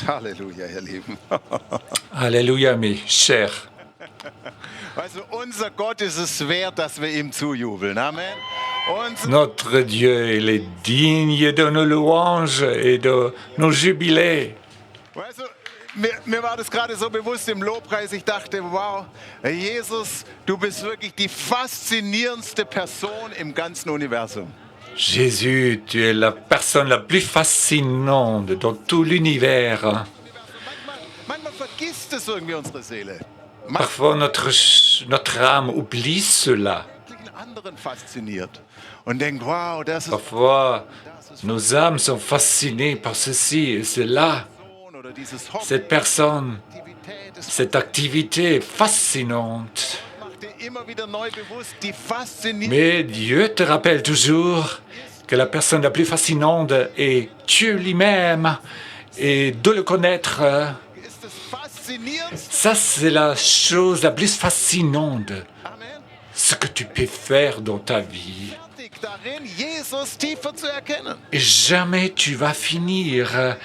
Halleluja, ihr Lieben. Alléluia, mes chers. Also unser Gott ist es wert, dass wir ihm zujubeln. Amen. Notre Dieu, il est digne de nos louanges et de nos jubilés. Also, mir war das gerade so bewusst im Lobpreis. Ich dachte, wow, Jesus, du bist wirklich die faszinierendste Person im ganzen Universum. Jésus, tu es la personne la plus fascinante dans tout l'univers. Manchmal vergisst es irgendwie unsere Seele. Parfois, notre âme oublie cela. Anderen fasziniert und denkt, wow, das ist Parfois, nos âmes sont fascinées par ceci et cela. oder dieses Hobby, Cette personne, das cette activité fascinante. macht dir immer wieder neu bewusst, die fasziniert. Mais Dieu te rappelle toujours que la personne la plus fascinante est Dieu lui-même et de le connaître. Ist das faszinierendste. Ça, c'est la chose la plus fascinante, Amen. ce que tu peux faire dans ta vie. Fertig darin, Jesus tiefer zu erkennen. Et jamais tu vas finir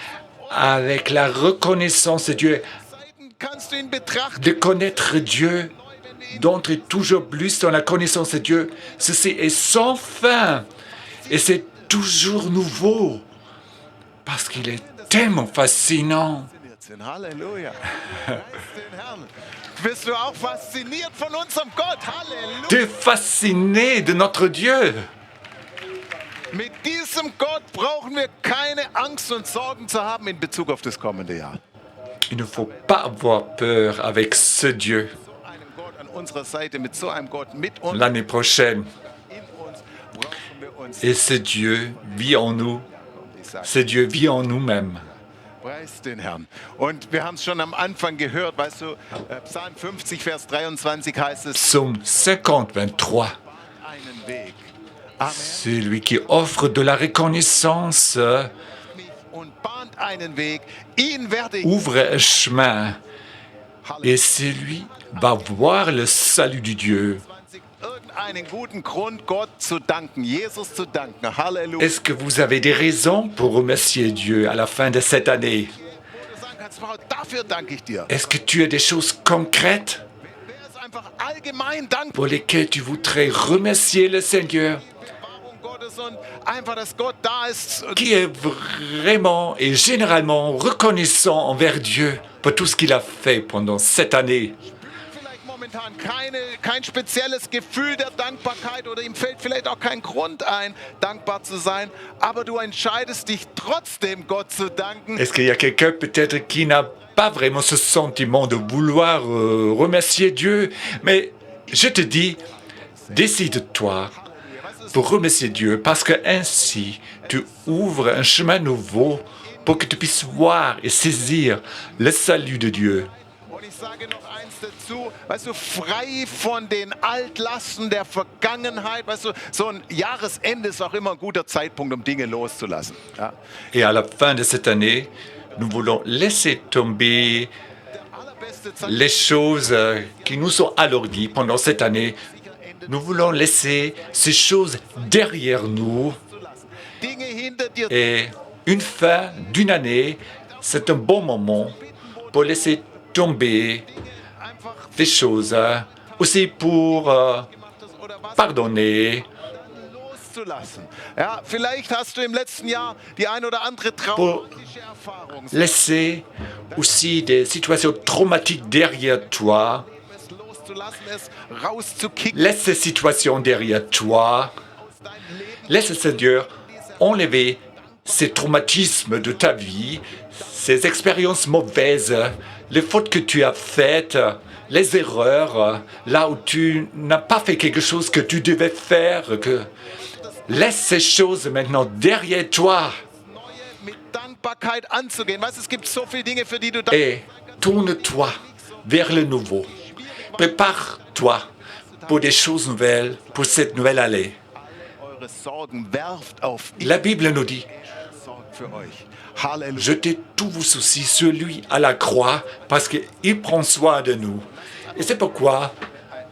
avec la reconnaissance de Dieu, Seiten kannst du ihn betrachten. de connaître Dieu, d'entrer toujours plus dans la connaissance de Dieu. Ceci est sans fin et c'est toujours nouveau parce qu'il est tellement fascinant. Halleluja. Preis den Herrn. Bist du auch fasziniert von unserem Gott? Halleluja. Tu es fasciné de notre Dieu. Mit diesem Gott brauchen wir keine Angst und Sorgen zu haben in Bezug auf das kommende Jahr. Il ne faut pas avoir peur avec ce Dieu So einem Gott an unserer Seite, mit so einem Gott mit uns, l'année prochaine. in uns, brauchen wir uns. Et ce Dieu vit en nous. Ce Dieu vit en nous-mêmes. Preis den Herrn. Und wir haben es schon am Anfang gehört, weißt du, Psalm 50, Vers 23 heißt es, Psaume 50, 23. einen Weg. Amen. C'est lui qui offre de la reconnaissance, Mich und bahnt einen Weg. Ihn werde ich. ouvre un chemin. Et c'est lui va voir le salut du Dieu. Irgendeinen guten Grund, Gott zu danken, Jesus zu danken. Halleluja. Est-ce que vous avez des raisons pour remercier Dieu à la fin de cette année? Wo du sagen kannst, Frau, dafür danke ich dir. Est-ce que tu as des choses concrètes Wer ist einfach allgemein dankbar? pour lesquelles tu voudrais remercier le Seigneur, Warum Gottes und einfach, dass Gott da ist. qui est vraiment et généralement reconnaissant envers Dieu pour tout ce qu'il a fait pendant cette année? Vielleicht momentan kein spezielles Gefühl der Dankbarkeit oder ihm fällt vielleicht auch kein Grund ein, dankbar zu sein, aber du entscheidest dich trotzdem, Gott zu danken. Est-ce qu'il y a quelqu'un peut-être qui n'a pas vraiment ce sentiment de vouloir remercier Dieu? Mais je te dis, décide-toi pour remercier Dieu parce que ainsi tu ouvres un chemin nouveau pour que tu puisses voir et saisir le salut de Dieu. Und ich sage noch eins dazu, weißt du, frei von den Altlasten der Vergangenheit, weißt du, so ein Jahresende ist auch immer ein guter Zeitpunkt, um Dinge loszulassen. Ja. Et à la fin de cette année, nous voulons laisser tomber Allerbeste Zeit, les choses qui nous sont alourdies pendant cette année. Nous voulons laisser ces choses derrière nous. Dinge hinter dir Et une fin d'une année, c'est un bon moment pour laisser tomber einfach des choses, aussi pour oder was pardonner, loszulassen. Ja, vielleicht hast du im letzten Jahr die ein oder andere traumatische Erfahrung. laisser aussi des situations traumatiques derrière toi. Es loszulassen, es rauszukicken Laisse ces situations derrière toi. aus deinem Leben. Laisse le Seigneur enlever ces traumatismes de ta vie, ces expériences mauvaises, les fautes que tu as faites, les erreurs, là où tu n'as pas fait quelque chose que tu devais faire. Laisse ces choses maintenant derrière toi Neue mit Dankbarkeit anzugehen. Weißt, es gibt so viele Dinge, für die du dankbar et tourne-toi vers le nouveau. Prépare-toi pour des choses nouvelles, pour cette nouvelle année. eure Sorgen werft auf ihn. La Bible nous dit, Sorgt für euch. Halleluja. jetez tous vos soucis sur lui à la croix parce qu'il prend soin de nous. Et c'est pourquoi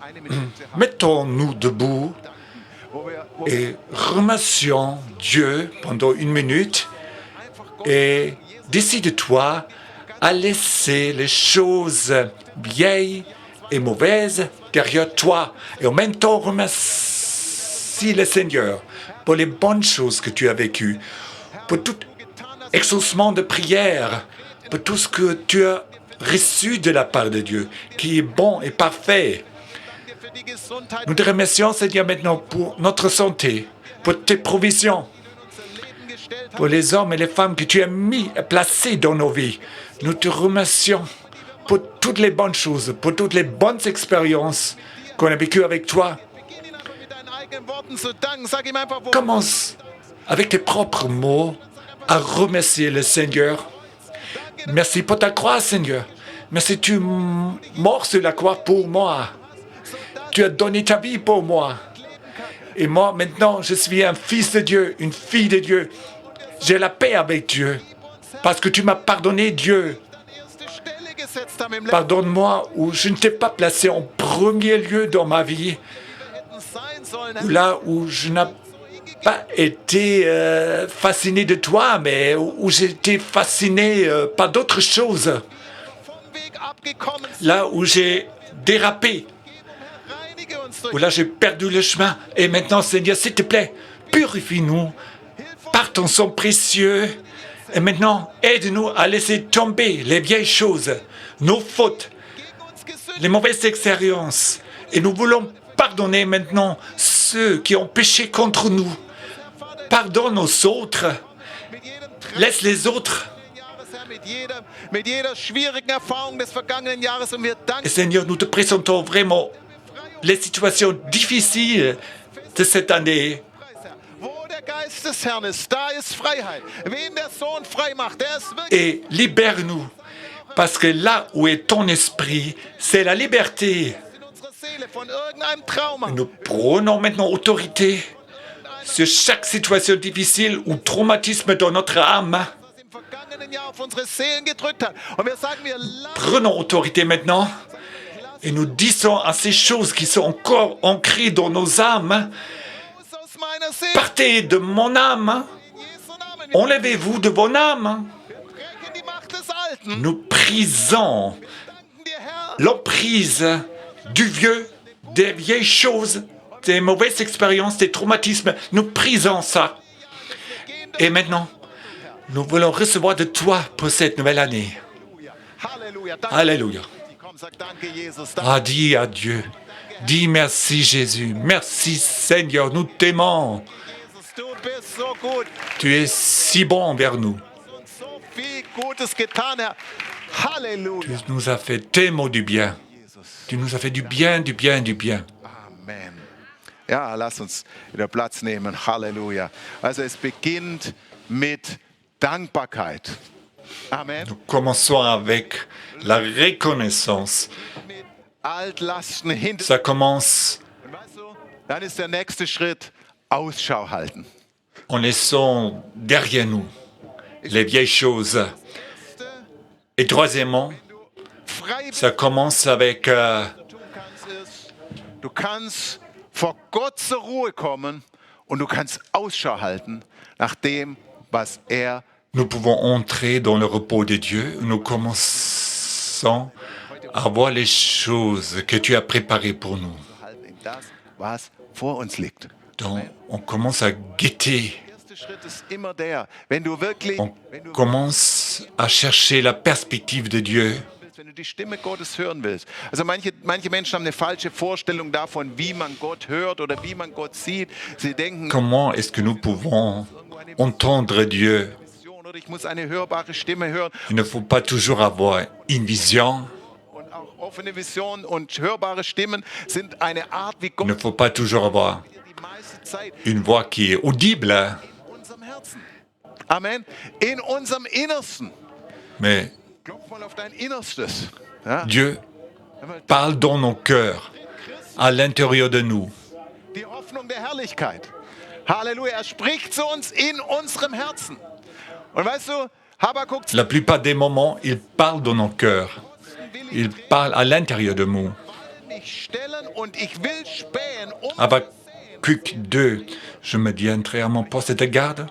Eine Minute haben, mettons-nous debout wo et remercions Dieu pendant une minute einfach Gott et décide-toi à laisser les choses vieilles et mauvaises derrière toi. Et en même temps, remercie le Seigneur pour les bonnes choses que tu as vécues, pour tout exaucement de prière, pour tout ce que tu as reçu de la part de Dieu, qui est bon et parfait. Nous te remercions, Seigneur, maintenant pour notre santé, pour tes provisions, pour les hommes et les femmes que tu as mis et placés dans nos vies. Nous te remercions pour toutes les bonnes choses, pour toutes les bonnes expériences qu'on a vécues avec toi. Commence avec tes propres mots à remercier le Seigneur. Merci pour ta croix, Seigneur. Merci, tu es mort sur la croix pour moi. Tu as donné ta vie pour moi. Et moi, maintenant, je suis un fils de Dieu, une fille de Dieu. J'ai la paix avec Dieu. Parce que tu m'as pardonné, Dieu. Pardonne-moi où je ne t'ai pas placé en premier lieu dans ma vie. Ou là où je n'ai pas été fasciné de toi, mais où j'ai été fasciné par d'autres choses. Là où j'ai dérapé. Où là j'ai perdu le chemin. Et maintenant, Seigneur, s'il te plaît, purifie-nous par ton sang précieux. Et maintenant, aide-nous à laisser tomber les vieilles choses, nos fautes, les mauvaises expériences. Et nous voulons pardonner maintenant ceux qui ont péché contre nous. Pardonne aux autres. Laisse les autres. Et Seigneur, nous te présentons vraiment les situations difficiles de cette année. Et libère-nous, parce que là où est ton esprit, c'est la liberté. Nous prenons maintenant autorité sur chaque situation difficile ou traumatisme dans notre âme. Prenons autorité maintenant et nous disons à ces choses qui sont encore ancrées dans nos âmes, partez de mon âme, enlevez-vous de vos âmes. Nous prisons l'emprise du vieux, des vieilles choses, des mauvaises expériences, des traumatismes. Nous prisons ça. Et maintenant, nous voulons recevoir de toi pour cette nouvelle année. Alléluia. Ah, dis à Dieu. Dis merci Jésus. Merci Seigneur, nous t'aimons. Tu es si bon envers nous. Tu nous as fait tellement du bien. Tu nous as fait du bien, du bien, du bien. Amen. Ja, lass uns wieder Platz nehmen. Halleluja. Also es beginnt mit Dankbarkeit. Amen. Nous commençons avec la reconnaissance. Altlasten hinter. Ça commence Und weißt du, dann ist der nächste Schritt Ausschau halten. en laissant derrière nous les vieilles choses. Et troisièmement, ça commence avec Du kannst vor Gott zur Ruhe kommen und du kannst Ausschau halten nach dem, was er. nous pouvons entrer dans le repos de Dieu. Nous commençons à voir les choses que tu as préparées pour nous. Das, was vor uns liegt. Donc, on commence à guetter. Der erste Schritt ist immer der, wenn du wirklich, On commence à chercher la perspective de Dieu. wenn du die Stimme Gottes hören willst. Also manche Menschen haben eine falsche Vorstellung davon, wie man Gott hört oder wie man Gott sieht. Sie denken, Comment est-ce que nous pouvons entendre Dieu? oder ich muss eine hörbare Stimme hören. Il ne faut pas toujours avoir une vision. Und auch offene Visionen und hörbare Stimmen sind eine Art, wie Il ne Gott faut pas toujours avoir die meiste Zeit une voix qui est audible. in unserem Herzen. Amen. In unserem Innersten. Mais Klopf mal auf dein Innerstes. Ja? Dieu parle dans nos cœurs, à l'intérieur de nous. Die Hoffnung der Herrlichkeit. Halleluja. Er spricht zu uns in unserem Herzen. Und weißt du, Habakkuk La plupart des moments, il parle dans nos cœurs. Il parle à l'intérieur de nous. mich stellen und ich will spähen, Habakkuk 2, je me tiendrai à mon poste de garde.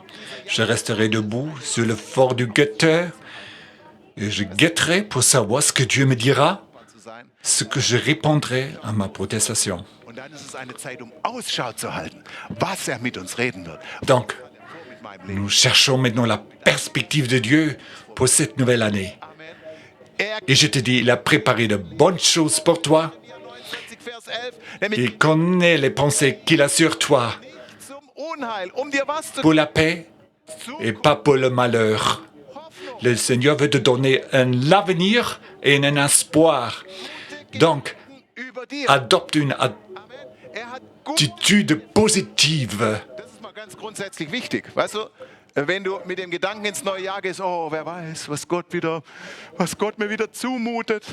Je resterai debout sur le fort du guetteur Et je guetterai pour savoir ce que Dieu me dira, zu sein. ce que je répondrai à ma protestation. Und dann ist es eine Zeit, Ausschau zu halten, was mit uns reden wird. Donc, Mit meinem Leben. nous cherchons maintenant la perspective de Dieu pour cette nouvelle année. Amen. Er Et je te dis, il a préparé de bonnes choses pour toi. 49, Vers 11, nämlich Il connaît les pensées qu'il a sur toi, zum Unheil, dir was zu pour la paix et pas pour le malheur. Hoffnung. Le Seigneur veut te donner un avenir et un espoir. Donc, Über dir. adopte une Amen. Er hat gut. attitude positive. Das ist mal ganz grundsätzlich wichtig. Weißt du, wenn du mit dem Gedanken ins neue Jahr gehst, oh, wer weiß, was Gott mir wieder zumutet.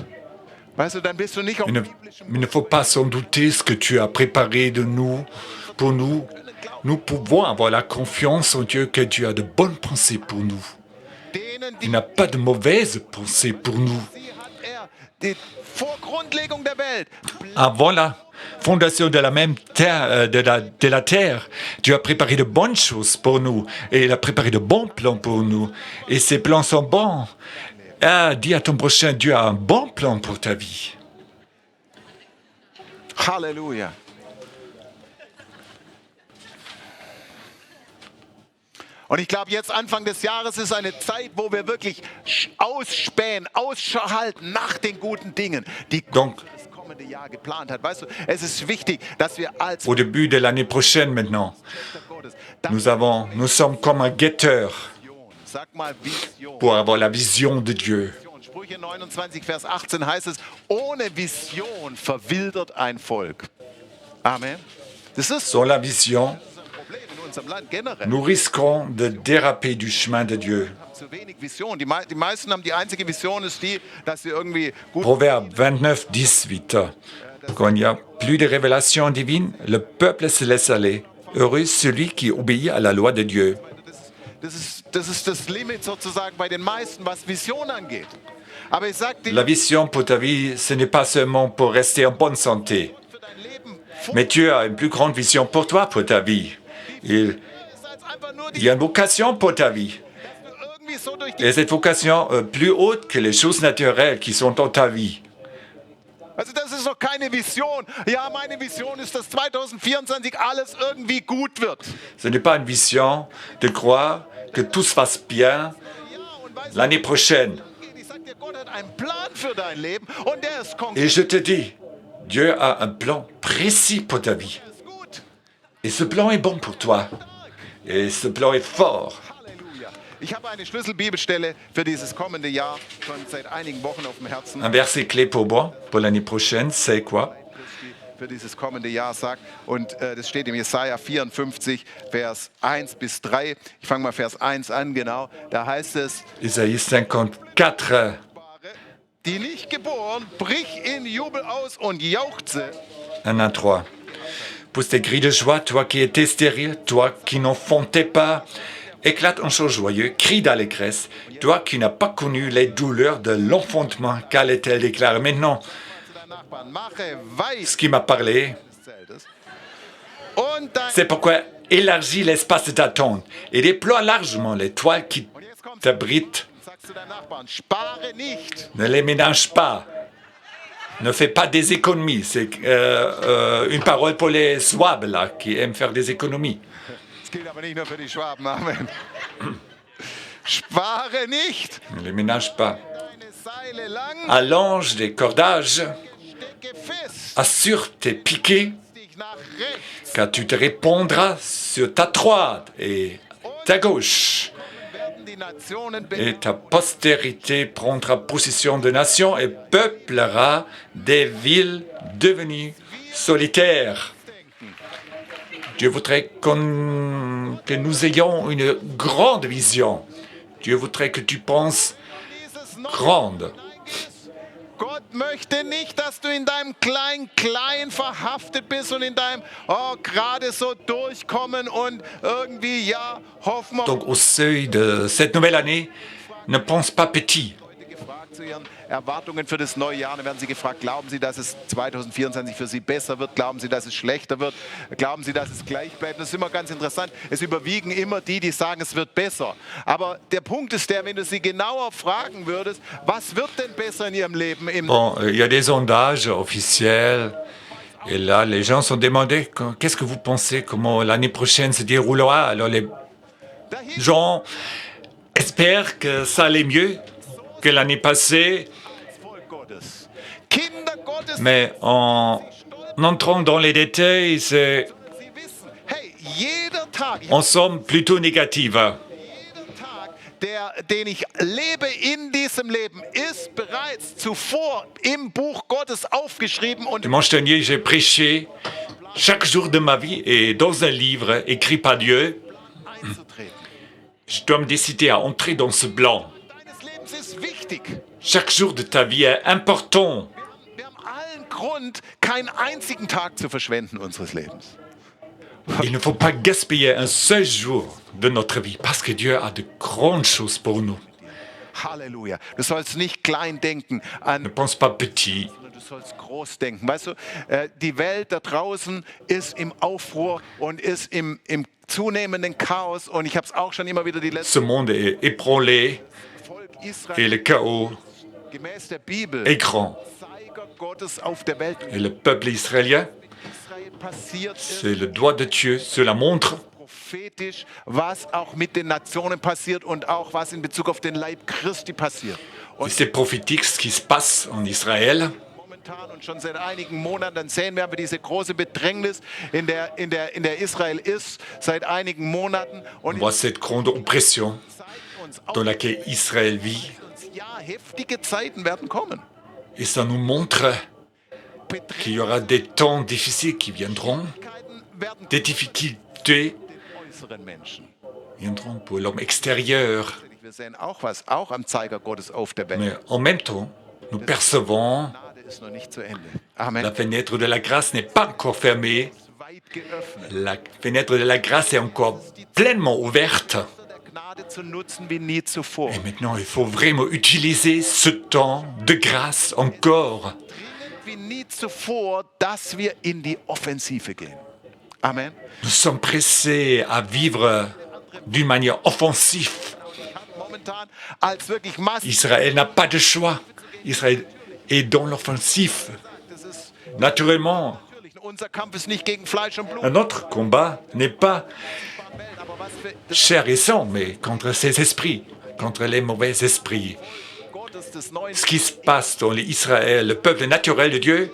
Weißt du, dann bist du nicht auf Il ne faut pas s'en douter ce que tu as préparé de nous, pour nous. Nous pouvons avoir la confiance en Dieu que Dieu a de bonnes pensées pour nous. denen, Il die n'a pas de mauvaises pensées pour nous. sie hat die vor Grundlegung der Welt. Avant la fondation de la même terre, de la terre, Dieu a préparé de bonnes choses pour nous et il a préparé de bons plans pour nous. Et ces plans sont bons. Ah, dis à ton prochain, Dieu a un bon plan pour ta vie. Halleluja. Und ich glaube, jetzt Anfang des Jahres ist eine Zeit, wo wir wirklich ausspähen, Ausschau halten nach den guten Dingen, die Gott Donc, für das kommende Jahr geplant hat. Weißt du, es ist wichtig, dass wir als au début de l'année prochaine maintenant, Gottes, nous sommes comme un guetteur Vision, sag mal Vision. pour avoir la vision de Dieu. Sprüche 29, Vers 18 heißt es, ohne Vision verwildert ein Volk. Amen. Das ist so Sans la vision, ein Problem in unserem Land generell. nous risquons de déraper du chemin de Dieu. Wir haben zu wenig Vision. Die meisten haben die einzige Vision ist die, dass sie irgendwie gut Proverbe 29, 18. Quand il n'y a plus de révélation divine, le peuple se laisse aller. Heureux celui qui obéit à la loi de Dieu. das ist das Limit sozusagen bei den meisten, was Vision angeht. Aber ich sag dir, La vision pour ta vie, ce n'est pas seulement pour rester en bonne santé, für dein Leben mais Dieu a une plus grande vision pour toi, pour ta vie. Il ist als einfach nur y a une vocation pour ta vie. dass du irgendwie so durch die Et cette vocation plus haute que les choses naturelles qui sont dans ta vie. Also das ist noch keine Vision. Ja, meine Vision ist, dass 2024 alles irgendwie gut wird. Ce n'est pas une vision de croire que tout se passe bien Ja, und weißt l'année prochaine. du, ich sag dir, Gott hat einen Plan für dein Leben und der ist Et konkret, je te dis, Dieu a un plan précis pour ta vie. der ist gut. Et ce plan est bon pour toi. Et ce plan est fort. Halleluja. Ich habe eine Schlüsselbibelstelle für dieses kommende Jahr schon seit einigen Wochen auf dem Herzen. Un verset clé pour moi, pour l'année prochaine, c'est quoi? Für dieses kommende Jahr sagt. Und das steht im Jesaja 54, Vers 1 bis 3. Ich fange mal Vers 1 an, genau. Da heißt es, Isaïe 54, die nicht geboren, brich in Jubel aus und jauchze. 1 à 3. Pousse tes cris de joie, toi qui étais stérile, toi qui n'enfantais pas. Éclate en chant joyeux, crie d'allégresse, toi qui n'as pas connu les douleurs de l'enfantement, qu'allait-elle déclarer maintenant? Zu deinem Nachbarn, mache weiß Ce qui m'a parlé, des Zeltes. Und dein, c'est pourquoi élargis l'espace de ta tente et déploie largement les toiles qui und jetzt kommt's. t'abritent. Sagst du deinem Nachbarn, spare nicht. Ne les ménage pas. Ne fais pas des économies. C'est une parole pour les Swabes, là, qui aiment faire des économies. Das gilt aber nicht nur für die Schwaben. Amen. Spare nicht. Ne les ménage pas. Deine Seile lang, Allonge les cordages, stecke fest. assure tes piquets, Dich nach rechts. car tu te répondras sur ta droite et ta gauche. Werden die Nationen Et ta postérité prendra possession de nations et peuplera des villes devenues solitaires. Dieu voudrait que nous ayons une grande vision. Dieu voudrait que tu penses dieses noch grande. Gott möchte nicht, dass du in deinem Klein verhaftet bist und in deinem, gerade so durchkommen und irgendwie, ja, hoffen wir. Donc au seuil de cette nouvelle année, ne pense pas petit. gefragt zu ihren Erwartungen für das neue Jahr. Dann werden sie gefragt, glauben Sie, dass es 2024 für Sie besser wird? Glauben Sie, dass es schlechter wird? Glauben Sie, dass es gleich bleibt? Das ist immer ganz interessant. Es überwiegen immer die, die sagen, es wird besser. Aber der Punkt ist der, wenn du sie genauer fragen würdest, was wird denn besser in ihrem Leben? Bon, il y a des sondages officiels. Et là, les gens sont demandés qu'est-ce que vous pensez, comment l'année prochaine se déroulera. Alors les gens espèrent que ça allait mieux que l'année passée, Kinder Gottes, mais en entrant dans les détails, sie wissen, hey, jeder Tag, on somme plutôt négative. jeder Tag, den ich lebe in diesem Leben, ist bereits zuvor im Buch Gottes aufgeschrieben und Dimanche dernier, j'ai prêché. Chaque jour de ma vie est dans un livre écrit par Dieu. einzutreten. Je dois me décider à entrer dans ce blanc. Deines Lebens ist wichtig. Chaque jour de ta vie est important. Wir haben allen Grund, keinen einzigen Tag zu verschwenden unseres Lebens. Il ne faut pas gaspiller un seul jour de notre vie parce que Dieu a de grandes choses pour nous. Halleluja. Du sollst nicht klein denken Ne an, pense pas petit. sondern du sollst groß denken. Weißt du, die Welt da draußen ist im Aufruhr und ist im zunehmenden Chaos. Und ich habe es auch schon immer wieder die Ce letzten monde est ébranlé Volk et Israel le chaos gemäß der Bibel est grand. Zeiger Gottes auf der Welt. Et le peuple israélien, Israel passiert ist c'est le doigt de Dieu sur la montre. prophetisch, was auch mit den Nationen passiert und auch was in Bezug auf den Leib Christi passiert. Et Und c'est prophétique ce qui se passe en Israël. momentan und schon seit einigen Monaten, dann sehen wir diese große Bedrängnis, in der Israel ist, seit einigen Monaten. On Und voit cette grande oppression zeigt uns auch, dans laquelle Israël vit. ja, heftige Zeiten werden kommen. Et ça nous montre qu'il y aura des temps difficiles qui viendront, Bedrängnissen werden des difficultés den äußeren Menschen. viendront pour l'homme extérieur. Wir sehen auch am Zeiger Gottes auf der Welt. Mais en même temps, nous percevons Gnade ist noch nicht zu Ende. Amen. la fenêtre de la grâce n'est pas encore fermée. Weit geöffnet. La fenêtre de la grâce est encore pleinement ouverte. Der Gnade zu nutzen wie nie zuvor. Et maintenant, il faut vraiment utiliser ce temps de grâce encore. Wie nie zuvor, dass wir in die Offensive gehen. Amen. Nous sommes pressés à vivre d'une manière offensive. Momentan als wirklich massiv. Israël n'a pas de choix. Israël est dans l'offensif. Das ist Naturellement, natürlich. Unser Kampf ist nicht gegen Fleisch und Blut, un autre combat n'est pas aber was für chair et sang, mais contre ces esprits, contre les mauvais esprits. Gottes des Neuen Ce qui se passe dans l'Israël, le peuple naturel de Dieu,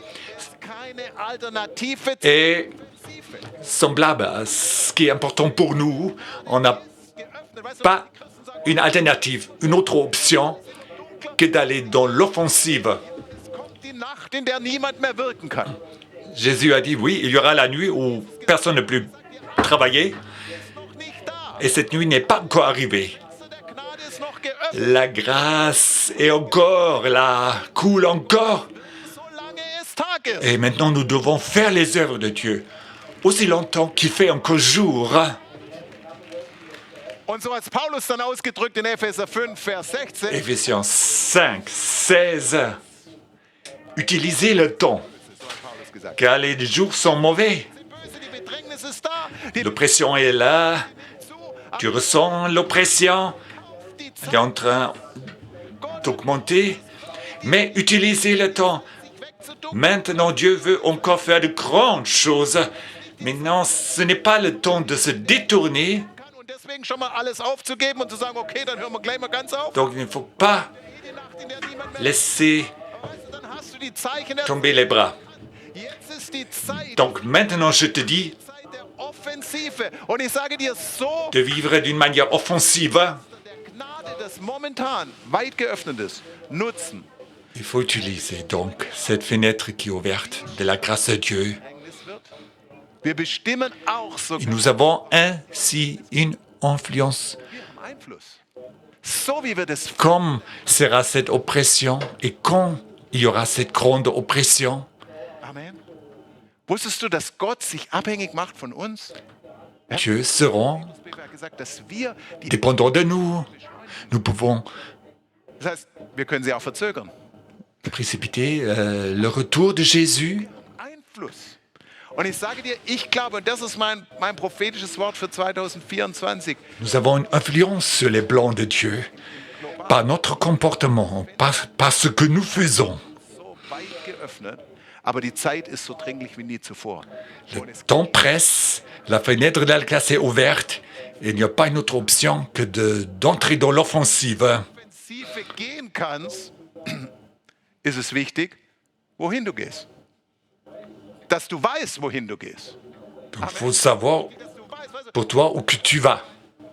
keine Alternative zur est Offensive. semblable à ce qui est important pour nous. On n'a Geöffnet. Weißt du, pas die Christen sagen, une alternative, une autre option que d'aller dans l'offensive. es kommt die Nacht, in der niemand mehr wirken kann. Jésus a dit, oui, il y aura la nuit où personne ne peut travailler, Noch nicht da. et cette nuit n'est pas encore arrivée. Der Gnade ist noch geöffnet, La grâce est encore là, coule encore. solange es Tag ist. Et maintenant, nous devons faire les œuvres de Dieu aussi longtemps qu'il fait encore jour. Und so hat es Paulus dann ausgedrückt in Epheser 5, Vers 16. Éphésiens 5, 16. Utilisez le temps, So hat Paulus gesagt. car les jours sont mauvais. Die Böse, die Bedrängnis ist da. Die L'oppression est là, zu, tu ressens l'oppression, die elle est en train d'augmenter, mais utilisez le temps. wegzuducken. Maintenant, Dieu veut encore faire de grandes choses. Maintenant, ce n'est pas le temps de se détourner, Und deswegen schon mal alles aufzugeben und zu sagen, okay, dann hören wir gleich mal ganz auf. donc il ne faut pas Die Nacht, in der niemand mehr laisser weißt du, dann hast du die Zeichen der tomber les bras. Jetzt ist die Zeit, Donc maintenant, je te dis Zeit der Offensive. Und ich sage dir so, de vivre d'une manière offensive. der Gnade, das momentan weit geöffnet ist, nutzen. Il faut utiliser donc cette fenêtre qui est ouverte de la grâce de Dieu. Gefängnis wird. Wir bestimmen auch so. Et nous avons ainsi une influence. Wir haben Einfluss. So wie wir das. Comme sera cette oppression et quand il y aura cette grande oppression, Amen. Wusstest du, dass Gott sich abhängig macht von uns? Dieu sera Er hat gesagt, dass wir die dépendant de nous. Nous pouvons Das heißt, wir können sie auch verzögern. précipiter le retour de Jésus. Einfluss. Und ich sage dir, ich glaube, und das ist mein prophetisches Wort für 2024, Nous avons une influence sur les plans de Dieu par notre comportement, par ce que nous faisons. so weit geöffnet, aber die Zeit ist so dringlich wie nie zuvor. Und es Temps presse, la fenêtre de la classe est ouverte et il n'y a pas une autre option que d'entrer dans l'offensive. Offensive gehen kannst, ist es wichtig, wohin du gehst. Dass du weißt, wohin du gehst. Donc il faut savoir Dass du weißt, weißt du, pour toi où que tu vas.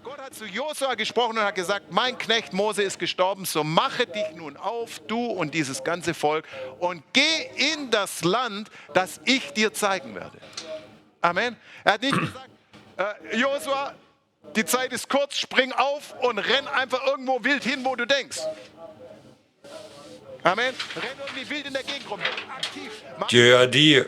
Gott hat zu Josua gesprochen und hat gesagt, mein Knecht Mose ist gestorben, so mache dich nun auf, du und dieses ganze Volk, und geh in das Land, das ich dir zeigen werde. Amen. Er hat nicht gesagt, Josua, die Zeit ist kurz, spring auf und renn einfach irgendwo wild hin, wo du denkst. Amen. Renn irgendwie wild in der Gegend rum. Aktiv. Mach Dieu a dit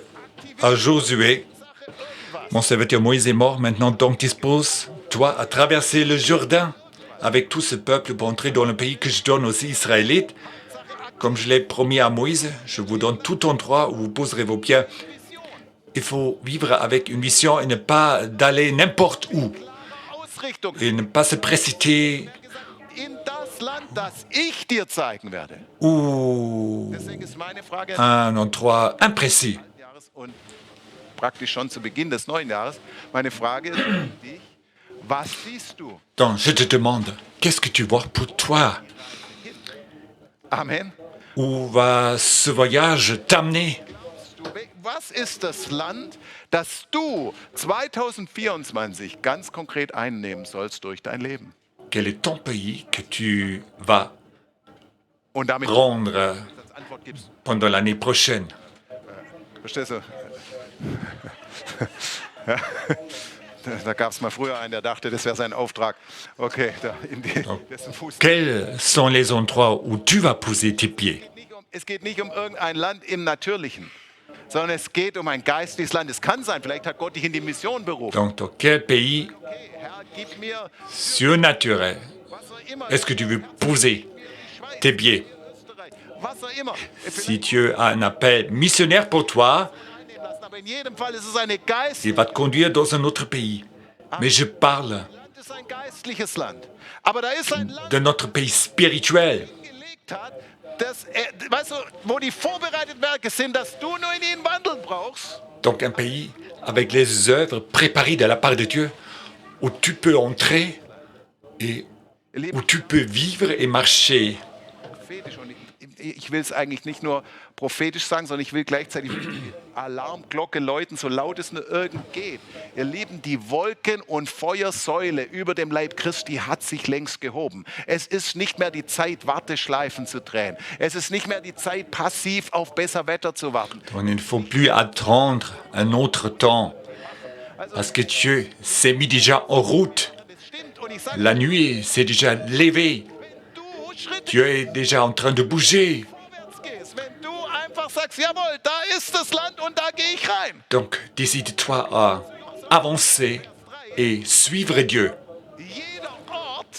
à Josué, Sache irgendwas. mon serviteur Moïse est mort, maintenant donc dispose, toi, à traverser le Jourdain avec tout ce peuple pour entrer dans le pays que je donne aux Israélites. Comme je l'ai promis à Moïse, je vous donne tout endroit où vous poserez vos pieds. Il faut vivre avec une vision et ne pas d'aller n'importe où. Ausrichtung. Et ne pas se précipiter In das Land, das ich dir zeigen werde. ou Deswegen ist meine Frage à un endroit imprécis. des Jahres und praktisch schon zu Beginn des neuen Jahres. Meine Frage ist an dich, was siehst du? Donc, je te demande, qu'est-ce que tu vois pour toi? Amen. Où va ce voyage t'amener? Was ist das Land, das du 2024 ganz konkret einnehmen sollst durch dein Leben? Quel est ton pays que tu vas Und damit prendre als Antwort gibst. pendant l'année prochaine? Verstehst du? Ja. Da gab es mal früher einen, der dachte, das wäre sein Auftrag. Okay, da in dessen Fuß. Quels sont les endroits où tu vas poser tes pieds? Es geht nicht um irgendein Land im Natürlichen, sondern es geht um ein geistliches Land. Es kann sein, vielleicht hat Gott dich in die Mission berufen. Donc, dans quel pays Okay, Herr, gib mir surnaturel was auch immer. est-ce que tu veux poser tes pieds? Österreich, was auch immer. Si Dieu a un appel missionnaire pour toi, Einnehmen lassen, aber in jedem Fall ist es eine Geist. il va te conduire dans un autre pays. Mais je parle Land ist ein geistliches Land. Aber da ist ein Land de notre pays spirituel. gelegt hat, das, weißt du, wo die vorbereiteten Werke sind, dass du nur in ihnen wandeln brauchst. Donc un pays avec les œuvres préparées de la part de Dieu, où tu peux entrer et Ihr Lieben, où tu peux vivre et marcher. prophetisch. Und ich will es eigentlich nicht nur prophetisch sagen, sondern ich will gleichzeitig die Alarmglocke läuten, so laut es nur irgend geht. Ihr Lieben, die Wolken- und Feuersäule über dem Leib Christi hat sich längst gehoben. Es ist nicht mehr die Zeit, Warteschleifen zu drehen. Es ist nicht mehr die Zeit, passiv auf besser Wetter zu warten. On ne faut plus attendre un autre temps, parce que Dieu s'est mis déjà en route. Das stimmt. Und ich sage, La nuit s'est déjà levée. wenn du Schritte Dieu est déjà en train de bouger. vorwärts gehst, wenn du einfach sagst, jawohl, da ist das Land und da gehe ich rein. Donc décide-toi à avancer et suivre Dieu. Jeder Ort,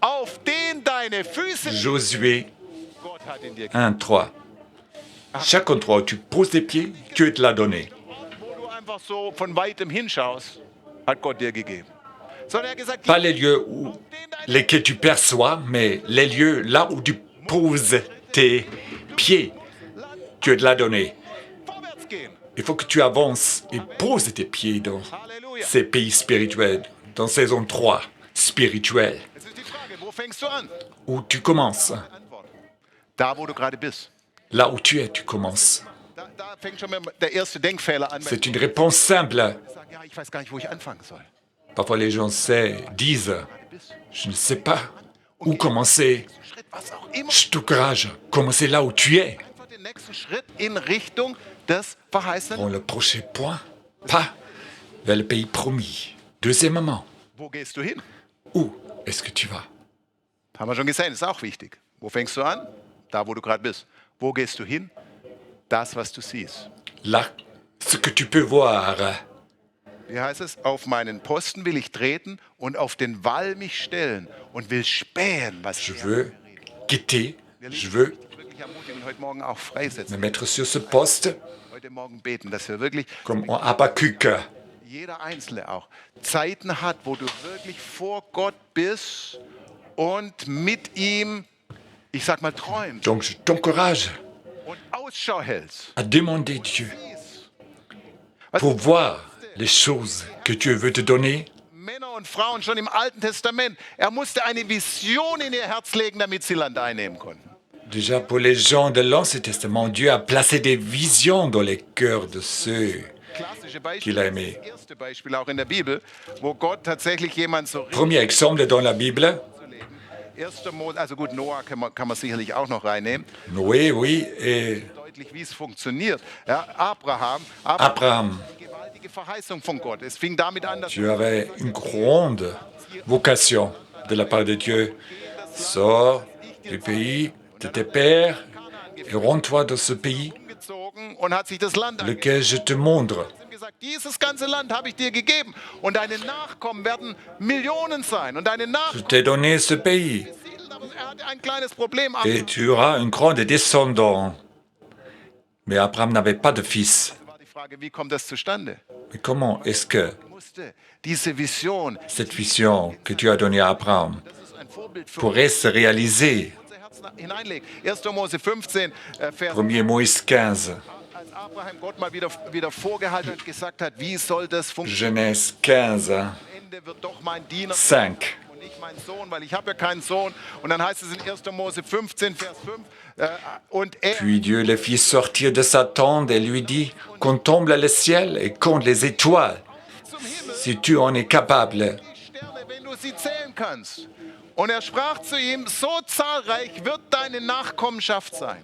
auf den deine Füße Josué Gott hat in dir 1:3. Chaque endroit où tu poses tes pieds, Dieu te l'a donné. wo du einfach so von weitem hinschaust, hat Gott dir gegeben. Sondern er hat gesagt, Pas les lieux où, lesquels tu perçois, mais les lieux là où tu poses tes pieds. Dieu te l'a donné. vorwärts gehen. Il faut que tu avances et poses tes pieds dans Halleluja. ces pays spirituels, dans ces endroits spirituels, Jetzt ist die Frage, wo fängst du an? où tu commences. Antwort. Da, wo du gerade bist. Là où tu es, tu commences. Da fängt schon mal der erste Denkfehler an. C'est une réponse simple. Ich sage, ja, ich weiß gar nicht, wo ich anfangen soll. Parfois les gens disent, Gerade bist. je ne sais pas où commencer. Schritt, was auch immer. Je t'encourage, commencez là où tu es. Einfach den nächsten Schritt in Richtung des verheißenen. Prends le prochain point, pas vers le pays promis. Deuxièmement, Wo gehst du hin? où est-ce que tu vas? Haben wir schon gesehen, ist auch wichtig. Wo fängst du an? Da, wo du gerade bist. Wo gehst du hin? Das, was du siehst. Là, ce que tu peux voir. Wie heißt es? Auf meinen Posten will ich treten und auf den Wall mich stellen und will spähen, was Je er veux quitter. Je veux wirklich ermutigen, heute Morgen auch freisetzen. me mettre sur ce poste Heute Morgen beten, dass wir wirklich, comme en Habakkuk. jeder Einzelne auch, Zeiten hat, wo du wirklich vor Gott bist und mit ihm, ich sag mal, träumst Donc je t'encourage und Ausschau hältst. à demander Dieu pour voir les choses que Dieu veut te donner. Männer und Frauen schon im Alten Testament, er musste eine Vision in ihr Herz legen, damit sie Land einnehmen konnten. Déjà pour les gens de l'Ancien Testament, Dieu a placé des visions dans les cœurs de ceux. Klassische Qu'il Beispiel, a aimé. das erste Beispiel auch in der Bibel, wo Gott tatsächlich jemand so richtig Premier exemple dans la Bible, zu leben. 1. Mose, also gut, Noah kann man sicherlich auch noch reinnehmen. Noé, oui, et Deutlich, wie es funktioniert. Ja, Abraham Abraham. eine gewaltige Verheißung von Gott. Es fing damit an, dass Tu avais une grande vocation de la part de Dieu. Sors du pays de tes pères et rends-toi dans ce pays, umgezogen und hat sich das Land angeschaut. lequel je te montre. Er hat gesagt, dieses ganze Land habe ich dir gegeben und deine Nachkommen werden Millionen sein und deine Je Nachkommen t'ai donné ce pays besiedeln. Aber er hatte ein kleines Problem. et tu auras un grand descendant. Mais Abraham n'avait pas de fils. War die Frage, wie kommt das zustande? Mais comment est-ce que Er musste diese Vision, cette vision que tu as donnée à Abraham das ist ein Vorbild für pourrait se réaliser? unser Herz hineinlegen. 1. Mose 15, Vers 1er Moïse 15, als Abraham Gott mal wieder vorgehalten hat, gesagt hat, wie soll das funktionieren? Genèse 15, Am Ende wird doch mein Diener 5. und nicht mein Sohn, weil ich habe ja keinen Sohn. Und dann heißt es in 1. Mose 15, Vers 5, und er Puis Dieu le fit sortir de sa tente et lui dit, contemple le ciel et compte les étoiles, zum Himmel si tu en es capable. die Sterne, wenn du sie zählen kannst. Und er sprach zu ihm, so zahlreich wird deine Nachkommenschaft sein.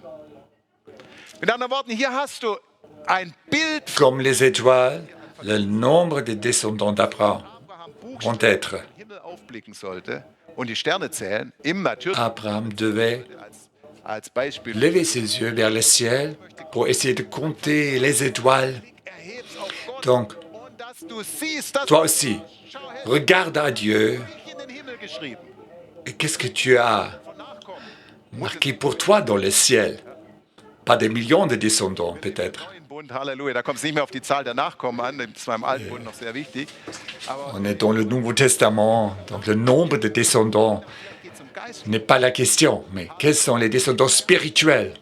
Mit anderen Worten, hier hast du ein Bild von Comme les étoiles, le nombre des descendants d'Abraham Abraham vont Buchstaben, être. den Himmel aufblicken sollte und die Sterne zählen, im Natürlichen Abraham devait als Beispiel. lever ses yeux vers le ciel pour essayer de compter les étoiles. Erheb's auf Gott Donc, und dass du siehst, dass toi aussi, Schau her, regarde à Dieu in den Himmel geschrieben. et qu'est-ce que tu as Von Nachkommen. marqué pour toi dans le ciel. Pas des millions de descendants peut-être. Neuen Bund, Halleluja. Da kommt es nicht mehr auf die Zahl der Nachkommen an. Das war im Alten Bund noch sehr wichtig. Aber On est dans le Nouveau Testament, donc le nombre de descendants vielleicht geht es um Geistkommunikation. n'est pas la question, mais quels sont les descendants spirituels,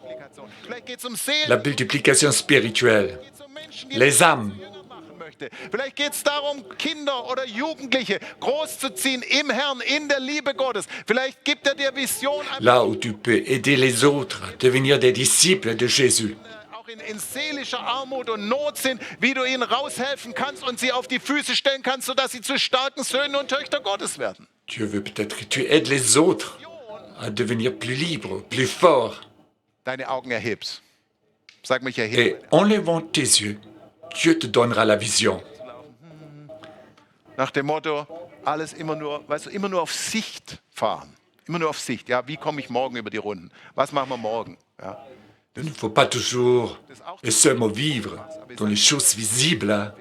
Vielleicht geht es um Seelen. la multiplication spirituelle, Vielleicht geht es um Menschen, die les âmes. Jünger machen möchte. Vielleicht geht es darum, Kinder oder Jugendliche großzuziehen im Herrn, in der Liebe Gottes. Vielleicht gibt er dir Vision, Là où tu peux aider les autres à devenir des disciples de Jésus. auch in seelischer Armut und Not sind, wie du ihnen raushelfen kannst und sie auf die Füße stellen kannst, sodass sie zu starken Söhnen und Töchter Gottes werden. Dieu veut peut-être que tu aides les autres à devenir plus libres, plus forts. Deine Augen erhebst. Sag mich, erhebe. Et en levant tes yeux, Dieu te donnera la vision. Nach dem Motto, alles immer nur, weißt du, immer nur auf Sicht fahren. Immer nur auf Sicht. Ja, wie komme ich morgen über die Runden? Was machen wir morgen? Ja. Il ne faut pas toujours et seulement vivre dans les choses visibles. Hein.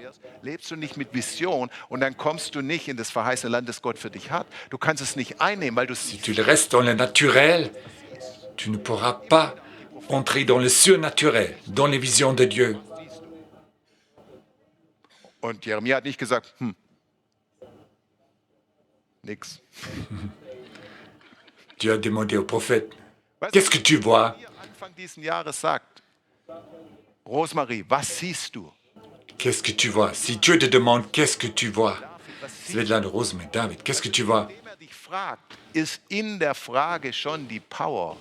Lebst du nicht mit Vision und dann kommst du nicht in das verheißene Land, das Gott für dich hat. Du kannst es nicht einnehmen, weil du Si siehst. tu restes dans le naturel, tu ne pourras pas entrer dans le surnaturel, dans les visions de Dieu. Und Jeremia hat nicht gesagt, nix. Dieu a demandé au prophète, Weißt qu'est-ce que tu vois? Hier Anfang dieses Jahres sagt, Rosemarie, was siehst du? Qu'est-ce que tu vois? Si Dieu te demande, qu'est-ce que tu vois? Svetlana Rose, mais David, qu'est-ce que tu vois? Indem er dich fragt, ist in der Frage schon die Power,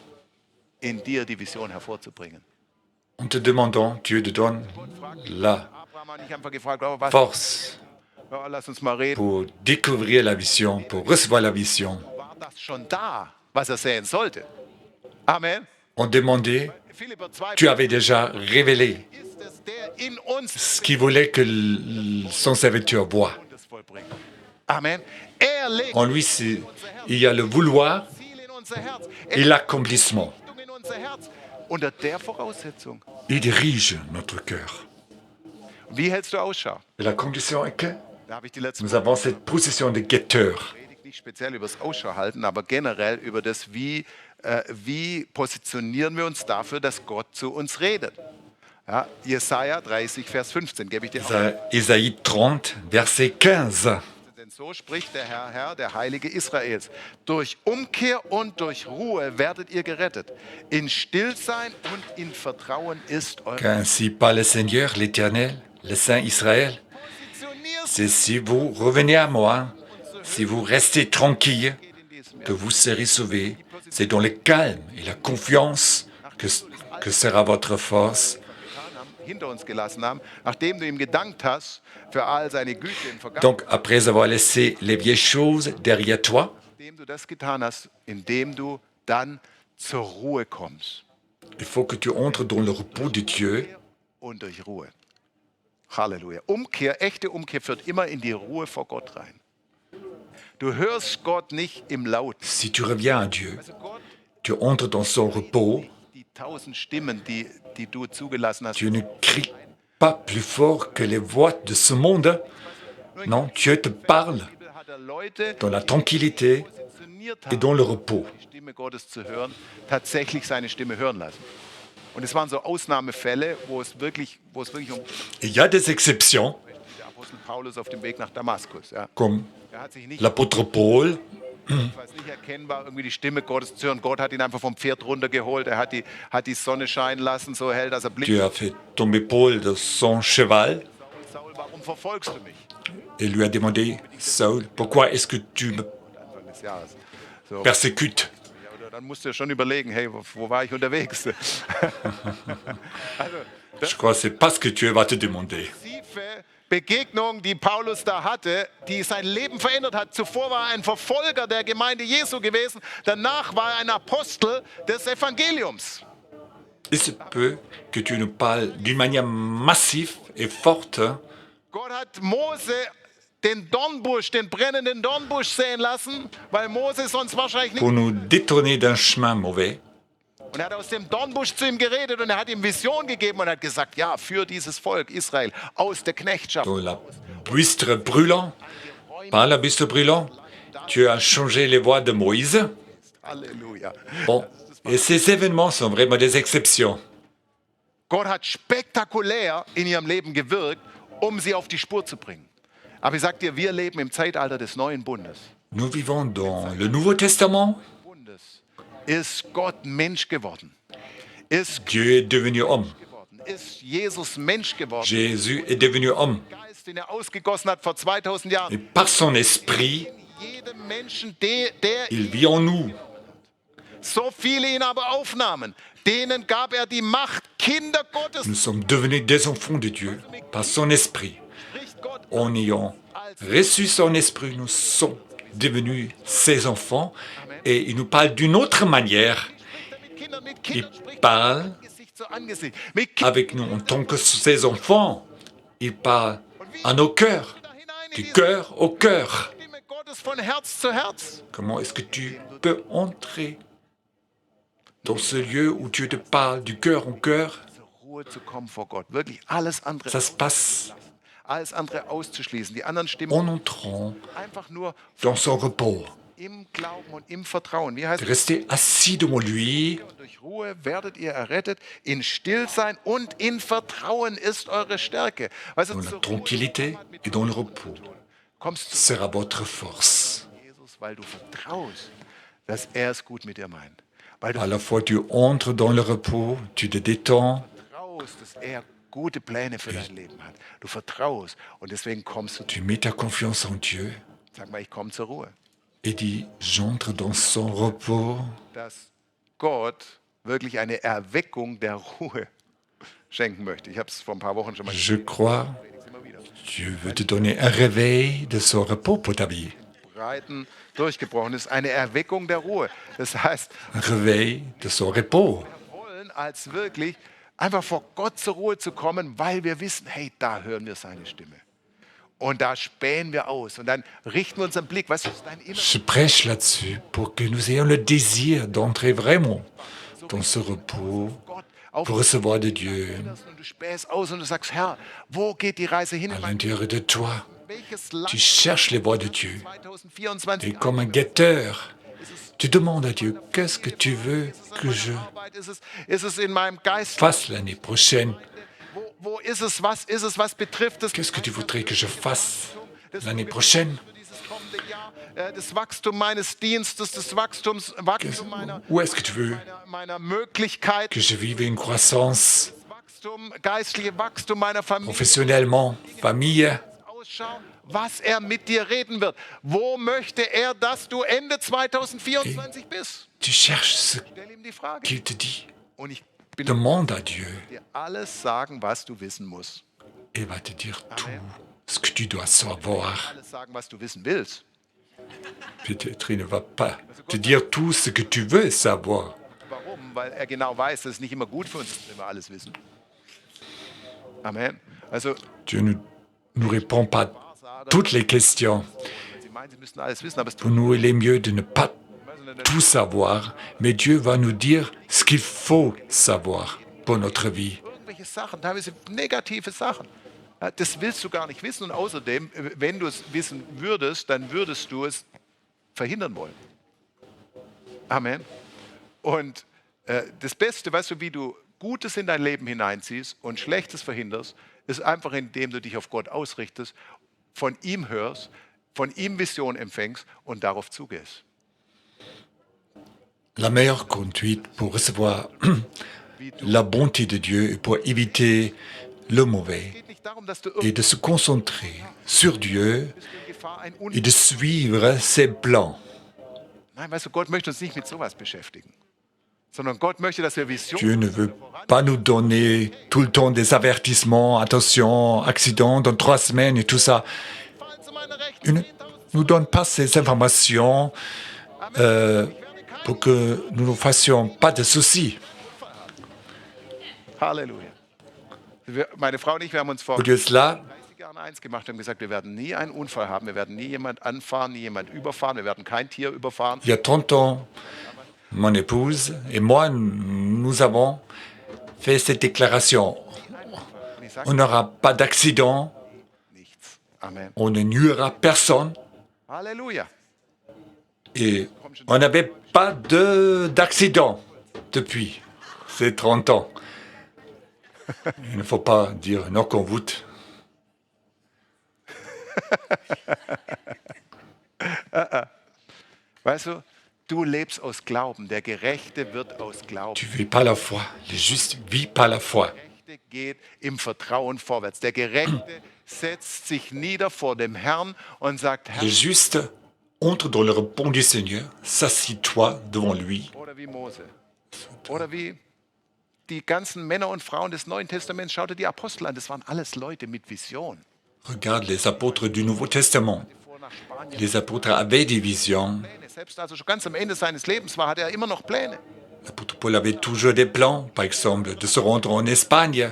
in dir die Vision hervorzubringen. En te demandant, Dieu te donne la Abraham hat nicht einfach gefragt, oh, was, force ja, lass uns mal reden. pour découvrir la vision, pour recevoir la vision. War das schon da, was er sehen sollte? Amen. On demandait, Philipper 2, tu avais déjà révélé ist es, der in uns ce qu'il voulait que son serviteur voie. das vollbringt. Amen. Er legt En lui, il y a le vouloir Ziel in unser Herz. et l'accomplissement. Richtung in unser Herz. Unter der Voraussetzung. Il dirige notre cœur. Wie hältst du Ausschau? Et la condition est que Da habe ich die letzte nous avons cette position de guetteur. Predigt nicht speziell über das Ausschau halten, aber generell über das, wie wie positionieren wir uns dafür, dass Gott zu uns redet? Ja, Jesaja 30, Vers 15 gebe ich dir auch. Ésaïe 30, verset 15. Denn so spricht der Herr, der Heilige Israels. Durch Umkehr und durch Ruhe werdet ihr gerettet. In Stillsein und in Vertrauen ist euer. Qu'ainsi parle le Seigneur, l'Éternel, le Saint Israël. C'est si vous revenez à moi, si vous restez tranquille, que vous serez sauvés. C'est dans le calme et la confiance que sera votre force. Hinter uns gelassen haben, nachdem du ihm gedankt hast für all seine Güte in Vergangenheit, Donc, après avoir laissé les vieilles choses derrière toi, indem du das getan hast, indem du dann zur Ruhe kommst il faut que tu entres dans le repos de Dieu. und durch Ruhe. Halleluja. Umkehr, echte Umkehr führt immer in die Ruhe vor Gott rein. Du hörst Gott nicht im Laut. Si tu reviens à Dieu, Also Gott, tu entres dans son repos, die 1000 Stimmen, die du zugelassen hast, tu ne cries pas plus fort que les voix de ce monde. Non, Dieu te parle hat er Leute dans la tranquillité positioniert et haben, dans le repos. die Stimme Gottes zu hören, tatsächlich seine Stimme hören lassen. Und es waren so Ausnahmefälle, wo es wirklich um Il y a des exceptions, der Apostel Paulus auf dem Weg nach Damaskus. Ja. comme Er hat sich nicht, l'apôtre Paul, jedenfalls nicht erkennbar, irgendwie die Stimme Gottes zu hören. Gott hat ihn einfach vom Pferd runtergeholt. Er hat die Sonne scheinen lassen, so hell, dass er blinkt. Dieu a fait tomber Paul de son cheval Saul, warum verfolgst du mich? et lui a demandé, Saul, pourquoi est-ce que tu me Anfang des Jahres. So. persécutes? Ja, oder dann musst du schon überlegen, hey, wo war ich unterwegs? Also, Je crois que c'est pas ce que Dieu va te demander. tiefe Begegnung, die Paulus da hatte, die sein Leben verändert hat. Zuvor war er ein Verfolger der Gemeinde Jesu gewesen. Danach war er ein Apostel des Evangeliums. Il se peut que tu nous parles d'une manière massive et forte. Gott hat Mose den Dornbusch, den brennenden Dornbusch sehen lassen, weil Mose sonst wahrscheinlich nicht. Pour nous détourner d'un chemin mauvais. Und er hat aus dem Dornbusch zu ihm geredet und er hat ihm Vision gegeben und hat gesagt, ja, für dieses Volk Israel aus der Knechtschaft. Dans la buistre brûlant, par la buistre brûlant, tu as changé les voies de Moïse. Halleluja. Bon, et ces événements sont vraiment des exceptions. Gott hat spektakulär in ihrem Leben gewirkt, um sie auf die Spur zu bringen. Aber ich sag dir, wir leben im Zeitalter des neuen Bundes. Nous vivons dans le Nouveau Testament. Ist Gott Mensch geworden? Ist Dieu est devenu homme. geworden? Ist Jesus Mensch geworden? Jésus est devenu homme. Der Geist, den er ausgegossen hat vor 2000 Jahren. Et par son esprit, Jedem Menschen, der il vit en nous. so viele ihn aber aufnahmen, denen gab er die Macht, Kinder Gottes. Nous sommes devenus des enfants de Dieu par son esprit. Spricht Gott En ayant reçu son esprit, nous sommes devenus ses enfants et il nous parle d'une autre manière. mit Kindern, mit Il Kindern spricht parle Angesicht zu Angesicht. Mit Kindern avec nous en tant que ses enfants. Il parle à nos cœurs, du cœur au cœur. Stimme Gottes von Herz zu Herz. Comment est-ce que tu peux entrer dans ce lieu où Dieu te parle du cœur au cœur? Zur Ruhe zu kommen vor Gott. Wirklich alles andere, Ça se passe alles andere auszuschließen. Die anderen Stimmen en entrant einfach nur dans son repos. im Glauben und im Vertrauen. Wie heißt De es? rester assis devant lui. Durch Ruhe werdet ihr errettet. In Stillsein und in Vertrauen ist eure Stärke. Weißt du, Dans la zur Ruhe tranquillité et dans le repos kommst du sera votre force. zu Jesus, weil du vertraust, dass er es gut mit dir meint. Weil du À la fois tu entres dans le repos, tu te détends, vertraust, dass er gute Pläne für dein Leben hat. Du vertraust und deswegen kommst du. tu mets ta confiance en Dieu Sag mal, ich komme zur Ruhe. et dis, j'entre dans son repos. Dass Gott wirklich eine Erweckung der Ruhe schenken möchte. Ich habe es vor ein paar Wochen schon mal Je crois, immer wieder. Dieu veut te donner un réveil de son repos pour ta vie. Breiten durchgebrochen ist eine Erweckung der Ruhe. Das heißt, Un réveil de son repos. wir wollen als wirklich einfach vor Gott zur Ruhe zu kommen, weil wir wissen, hey, da hören wir seine Stimme. Und da spähen wir aus und dann richten wir unseren Blick, was ist dein Inneres? Je prêche là-dessus pour que nous ayons le désir d'entrer vraiment dans ce repos Gott auf pour recevoir de Dieu und du spähst aus und du sagst, Herr, wo geht die Reise hin? à In mein l'intérieur de toi. welches Tu Land cherches les voies de Dieu. 2024 Et comme un guetteur, Tu demandes à Dieu, qu'est-ce que tu veux que je Arbeit? Ist es in meinem Geist? fasse l'année prochaine? Wo ist es? Was ist es? Was betrifft es? Qu'est-ce que tu voudrais que je fasse l'année prochaine? Für dieses kommende Jahr, das Wachstum meines Dienstes, das Wachstum Où est-ce que tu veux meiner Möglichkeit, que je vive une croissance Wachstum, geistliche Wachstum meiner Familie, professionnellement, famille? ausschauen, was er mit dir reden wird. Wo möchte er, dass du Ende 2024 bist? Tu cherches ce Stell ihm die Frage. qu'il te dit. Und ich bin Demande à Dieu dir alles sagen, was du wissen musst. et il va te dire tout ce que tu dois savoir. Alles sagen, was du wissen willst. Peut-être il ne va pas te dire tout ce que tu veux savoir. Warum? Weil er genau weiß, dass es nicht immer gut für uns ist, wenn wir alles wissen. Amen. Also, Dieu ne nous répond pas toutes les questions. sie meinen, sie müssten alles wissen, aber es Pour tut nous, il est mieux de ne pas tout savoir, mais Dieu va nous dire ce qu'il faut savoir pour notre vie. irgendwelche Sachen, teilweise negative Sachen. Ja, das willst du gar nicht wissen. Und außerdem, wenn du es wissen würdest, dann würdest du es verhindern wollen. Amen. Und das Beste, weißt du, wie du Gutes in dein Leben hineinziehst und Schlechtes verhinderst, ist einfach, indem du dich auf Gott ausrichtest, von ihm hörst, von ihm Vision empfängst und darauf zugehst. La meilleure conduite pour recevoir la bonté de Dieu et pour éviter le mauvais Es geht nicht darum, dass du est de se concentrer sur Dieu bist in Gefahr, ein et de suivre ses plans. Nein, weißt du, Gott möchte uns nicht mit sowas beschäftigen, sondern Gott möchte, dass wir Vision Dieu ne veut pas nous donner tout le temps des avertissements, attention, accident dans 3 semaines et tout ça. fallen zu meiner Rechten. Il ne nous donne pas ces informations pour que nous ne fassions pas de soucis. Halleluja. Meine Frau und ich, wir haben uns vor Au lieu de cela, 30 Jahren eins gemacht und gesagt, wir werden nie einen Unfall haben, wir werden nie jemand anfahren, nie jemand überfahren, wir werden kein Tier überfahren. il y a 30 ans, mon épouse et moi, nous avons fait cette déclaration. Und ich sage On n'aura pas d'accident, nichts. Amen. on ne nuira personne Halleluja. et on n'avait pas d'accident depuis ces 30 ans. Il ne faut pas dire knock on wood. Weißt du, du lebst aus Glauben. Der Gerechte wird aus Glauben. Tu vis par la foi, le juste vit par la foi. Der Gerechte geht im Vertrauen vorwärts. Der Gerechte setzt sich nieder vor dem Herrn und sagt, Herr, Le juste entre dans le repos du Seigneur, s'assis-toi devant lui. oder wie Mose. Oder wie die ganzen Männer und Frauen des Neuen Testaments. Schau dir die Apostel an. Das waren alles Leute mit Vision. Regarde les apôtres du Nouveau Testament. Die vor nach Spanien Les apôtres avaient des visions. Pläne. Selbst also schon ganz am Ende seines Lebens war, hatte er immer noch Pläne. L'apôtre Paul avait toujours des plans, par exemple, de se rendre en Espagne.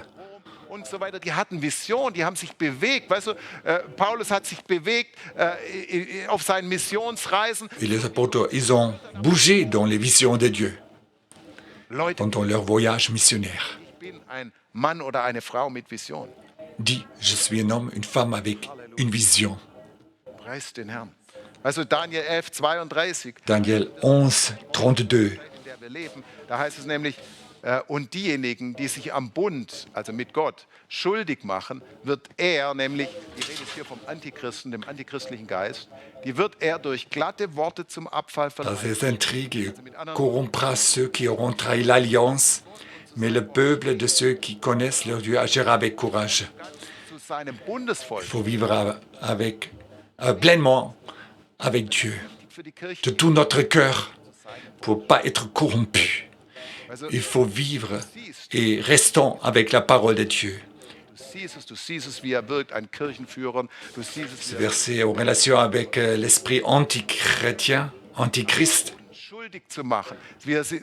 Und so weiter, die hatten Vision, die haben sich bewegt. Weißt du, Paulus hat sich bewegt auf seinen Missionsreisen. Et les apôtres, ils ont bougé dans les visions de Dieu Leute, pendant leur voyage missionnaire. ich bin ein Mann oder eine Frau mit Vision. Dis, je suis un homme, une femme avec une vision. Preist den Herrn. Also Daniel 11, 32, Daniel 11, 32. in der wir leben, da heißt es nämlich, und diejenigen, die sich am Bund, also mit Gott, schuldig machen, wird er, nämlich, die Rede ist hier vom Antichristen, dem antichristlichen Geist, die wird er durch glatte Worte zum Abfall Dans verleiten. ces intrigues, il corrompra ceux qui auront trahi l'alliance, mais le peuple de ceux qui connaissent leur Dieu agira avec courage. Zu seinem Bundesvolk, Il faut vivre avec, pleinement avec Dieu, für die Kirche. de tout notre cœur, pour ne pas être corrompu. Also, Il faut vivre et restons avec la parole de Dieu. du siehst es, wie er wirkt, ein Kirchenführer. Du siehst es, Ce wie er verset en relation avec l'esprit antichrétien, antichrist. schuldig zu machen, wie er sie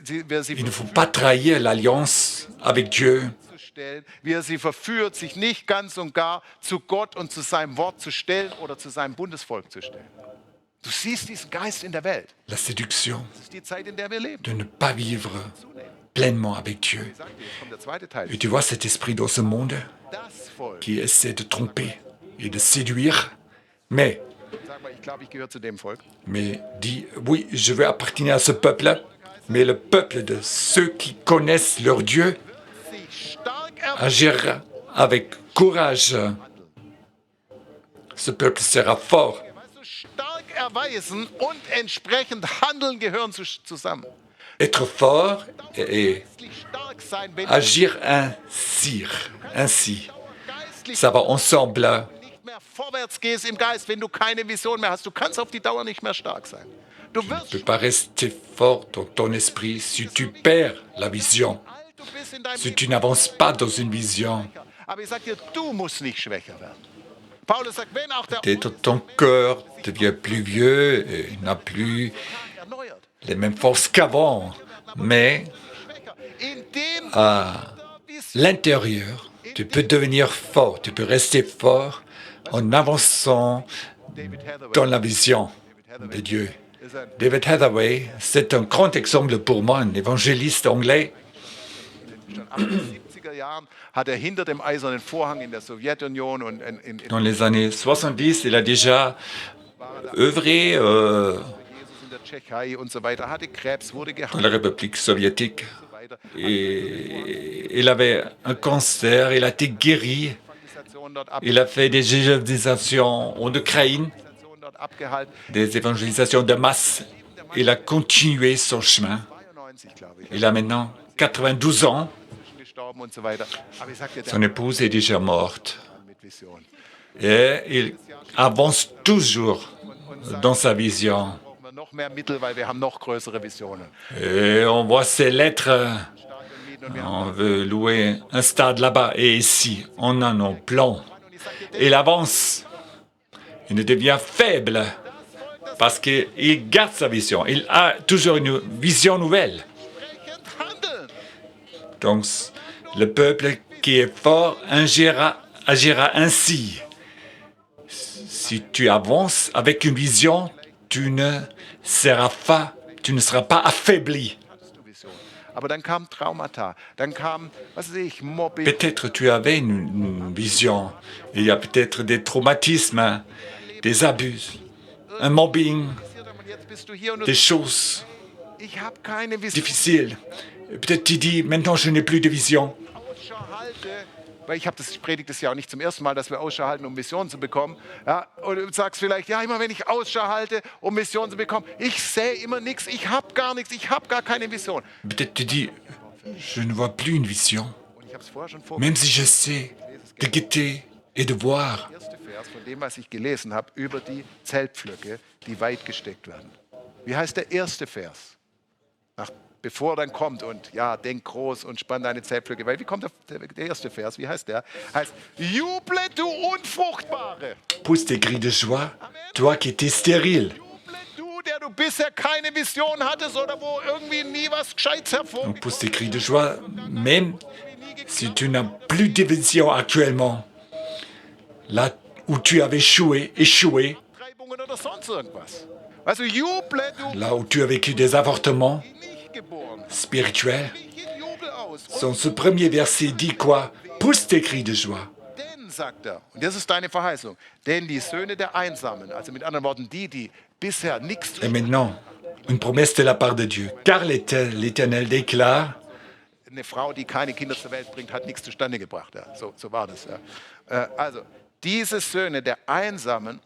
Il ne faut pas trahir l'alliance avec Dieu. zu stellen, wie er sie verführt, sich nicht ganz und gar zu Gott und zu seinem Wort zu stellen oder zu seinem Bundesvolk zu stellen. Du siehst diesen Geist in der Welt. La séduction Das ist die Zeit, in der wir leben. de ne pas vivre pleinement avec Dieu. Ich sag dir, jetzt kommt der zweite Teil. Et tu vois cet esprit dans ce monde Das Volk, qui essaie de tromper et de séduire, mais Sag mal, ich glaube, ich gehöre zu dem Volk. mais dit, oui, je veux appartenir à ce peuple, mais le peuple de ceux qui connaissent leur Dieu Sich stark agira avec courage. Ce peuple sera fort. weißt du, stark erweisen und entsprechend handeln gehören zusammen. Être fort et Geistlich stark sein, wenn agir ainsi. geistlich Ça va ensemble. nicht mehr vorwärts gehst im Geist, wenn du keine Vision mehr hast. Du kannst auf die Dauer nicht mehr stark sein. Du Tu ne wirst peux pas rester fort dans ton esprit si tu perds la vision, alt, du bist in deinem si Leben tu n'avances pas dans une vision. schwächer. Aber ich sag dir, du musst nicht schwächer werden. Paulus sagt, wenn auch der Peut-être ton cœur devient plus vieux et n'a plus erneuert, les mêmes forces qu'avant, mais schwächer. Indem à l'intérieur, tu peux devenir fort, tu peux rester fort en avançant David Hathaway dans la vision de Dieu. ist ein David Hathaway, c'est un grand exemple pour moi, un évangéliste anglais. schon ab den 70er Jahren hat hinter dem eisernen Vorhang in der Sowjetunion und in Dans les années 70, il a déjà œuvré Jesus in der Tschechei und so weiter, hatte Krebs, wurde dans geheilt la République soviétique. und so weiter. Et il avait un cancer, il a été guéri, Organisation dort, il a fait des évangélisations en Ukraine, Organisation dort abgehalten. des évangélisations de masse. Il a continué son chemin. 92, glaube ich, Il a maintenant 92 ans. gestorben und so weiter. Aber ich sagte, Son épouse est déjà morte. mit Vision. Et il avance toujours dans sa vision. Brauchen wir noch mehr Mittel, weil wir haben noch größere Visionen. Et on voit ses lettres. Starke Mieten und wir haben On veut louer un stade là-bas. Et ici, on a nos plans. Il avance. Il ne devient faible parce qu'il garde sa vision. Il a toujours une vision nouvelle. entsprechend handeln. Donc, le peuple qui est fort agira ainsi. Si tu avances avec une vision, tu ne seras pas affaibli. Hattest du Vision. Aber dann kam Traumata, dann kam, was weiß ich, Mobbing, Peut-être tu avais une vision. Il y a peut-être des traumatismes, des abus, un mobbing, und jetzt bist du hier und des choses ich habe keine Vision. difficiles. Et peut-être tu dis, maintenant je n'ai plus de vision. Ausschau halte, weil ich predige das ja auch nicht zum ersten Mal, dass wir Ausschau halten, um Visionen zu bekommen. Ja, und du sagst vielleicht, ja, immer wenn ich Ausschau halte, um Visionen zu bekommen, ich sehe immer nichts, ich habe gar nichts, ich habe gar keine Vision. Peut-être tu dis, je ne vois plus une vision. Und ich habe es vorher schon vor. Même si j'essaie de guetter et de voir. Der erste Vers von dem, was ich gelesen habe, über die Zeltpflöcke, die weit gesteckt werden. Wie heißt der erste Vers? Bevor dann kommt und ja, denk groß und spann deine Zeltpflöcke. Weil wie kommt der erste Vers? Wie heißt der? Heißt, juble du Unfruchtbare. Pousse des cris de joie, toi qui étais stérile. Juble du, der du bisher keine Vision hattest oder wo irgendwie nie was Gescheites Donc hervorgeht. pousse des cris de joie, même si tu n'as plus de vision actuellement. Là où tu avais échoué, Treibungen oder sonst irgendwas. Also juble du, là où tu as vécu des avortements die nicht geboren. spirituels. Brich in Jubel aus. Dans ce premier verset dit quoi? Pousse tes cris de joie. Denn, sagt er, und das ist deine Verheißung, denn die Söhne der Einsamen, also mit anderen Worten, die bisher nichts Et maintenant, une promesse de la part de Dieu. Car l'Éternel déclare, eine Frau, die keine Kinder zur Welt bringt, hat nichts zustande gebracht. Ja. So war das. Ja. Also, diese Söhne der Einsamen,